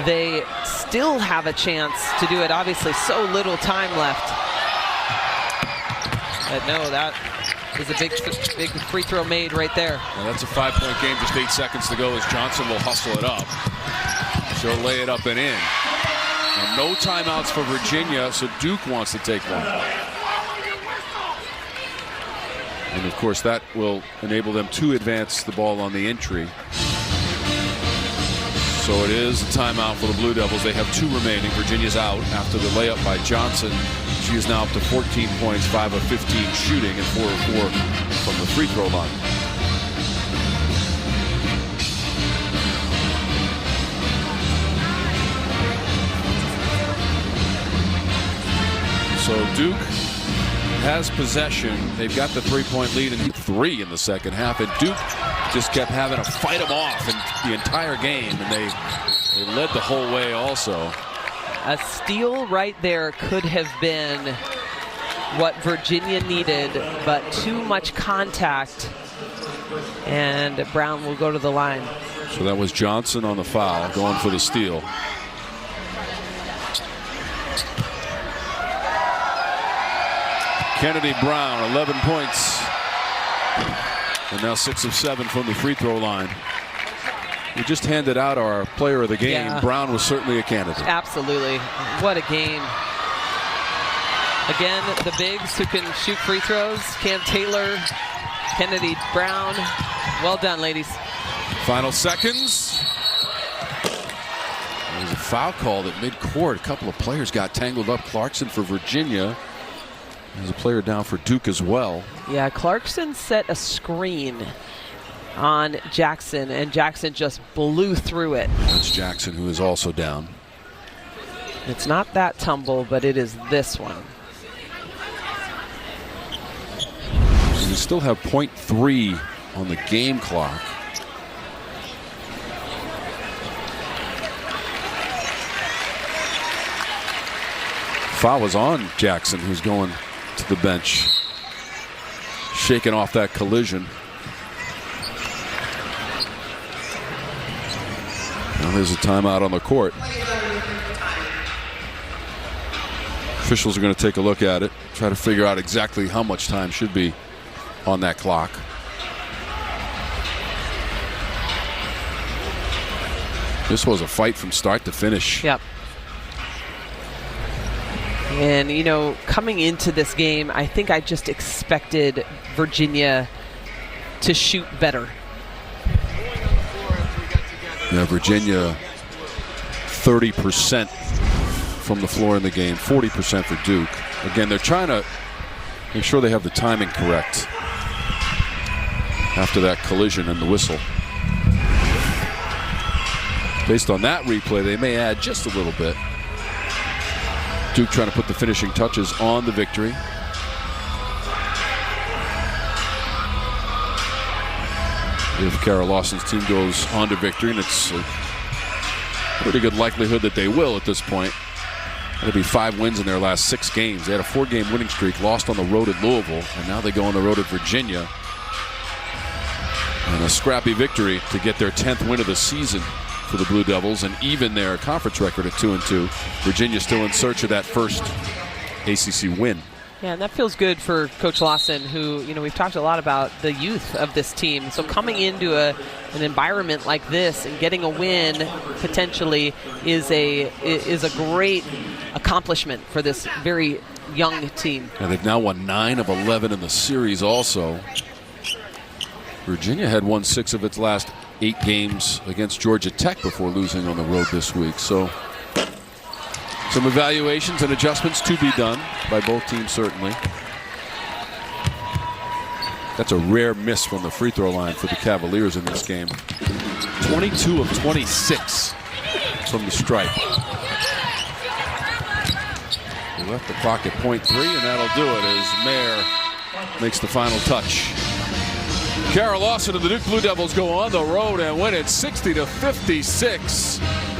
they still have a chance to do it? Obviously, so little time left. But no, that is a big free throw made right there. Well, that's a 5-point game, just 8 seconds to go as Johnson will hustle it up. She'll lay it up and in. Now, no timeouts for Virginia, so Duke wants to take one. And of course, that will enable them to advance the ball on the entry. So it is a timeout for the Blue Devils. They have 2 remaining. Virginia's out after the layup by Johnson. She is now up to 14 points, 5 of 15 shooting, and 4 of 4 from the free throw line. So Duke has possession. They've got the 3-point lead and 3 in the second half. And Duke just kept having to fight them off in the entire game. And they led the whole way also. A steal right there could have been what Virginia needed, but too much contact. And Brown will go to the line. So that was Johnson on the foul, going for the steal. Kennedy Brown, 11 points. And now 6 of 7 from the free throw line. We just handed out our player of the game. Yeah. Brown was certainly a candidate. Absolutely. What a game. Again, the bigs who can shoot free throws. Cam Taylor, Kennedy Brown. Well done, ladies. Final seconds. There was a foul called at midcourt. A couple of players got tangled up. Clarkson for Virginia. There's a player down for Duke as well. Yeah, Clarkson set a screen on Jackson, and Jackson just blew through it. That's Jackson, who is also down. It's not that tumble, but it is this one. So we still have 0.3 on the game clock. Foul was on Jackson, who's going to the bench, shaking off that collision. Now there's a timeout on the court. Officials are going to take a look at it, try to figure out exactly how much time should be on that clock. This was a fight from start to finish. Yep. And, you know, coming into this game, I think I just expected Virginia to shoot better. Yeah, Virginia 30% from the floor in the game, 40% for Duke. Again, they're trying to make sure they have the timing correct after that collision and the whistle. Based on that replay, they may add just a little bit. Duke trying to put the finishing touches on the victory. If Kara Lawson's team goes on to victory, and it's a pretty good likelihood that they will at this point. It'll be 5 wins in their last 6 games. They had a 4-game winning streak, lost on the road at Louisville, and now they go on the road at Virginia. And a scrappy victory to get their 10th win of the season for the Blue Devils, and even their conference record at 2-2. Virginia still in search of that first ACC win. Yeah, and that feels good for Coach Lawson, who, you know, we've talked a lot about the youth of this team. So coming into an environment like this and getting a win potentially is a great accomplishment for this very young team. Yeah, they've now won 9 of 11 in the series also. Virginia had won 6 of its last 8 games against Georgia Tech before losing on the road this week. So some evaluations and adjustments to be done by both teams, certainly. That's a rare miss from the free throw line for the Cavaliers in this game. 22 of 26 from the stripe. They left the clock at 0.3, and that'll do it as Mayer makes the final touch. Kara Lawson and the Duke Blue Devils go on the road and win it 60-56.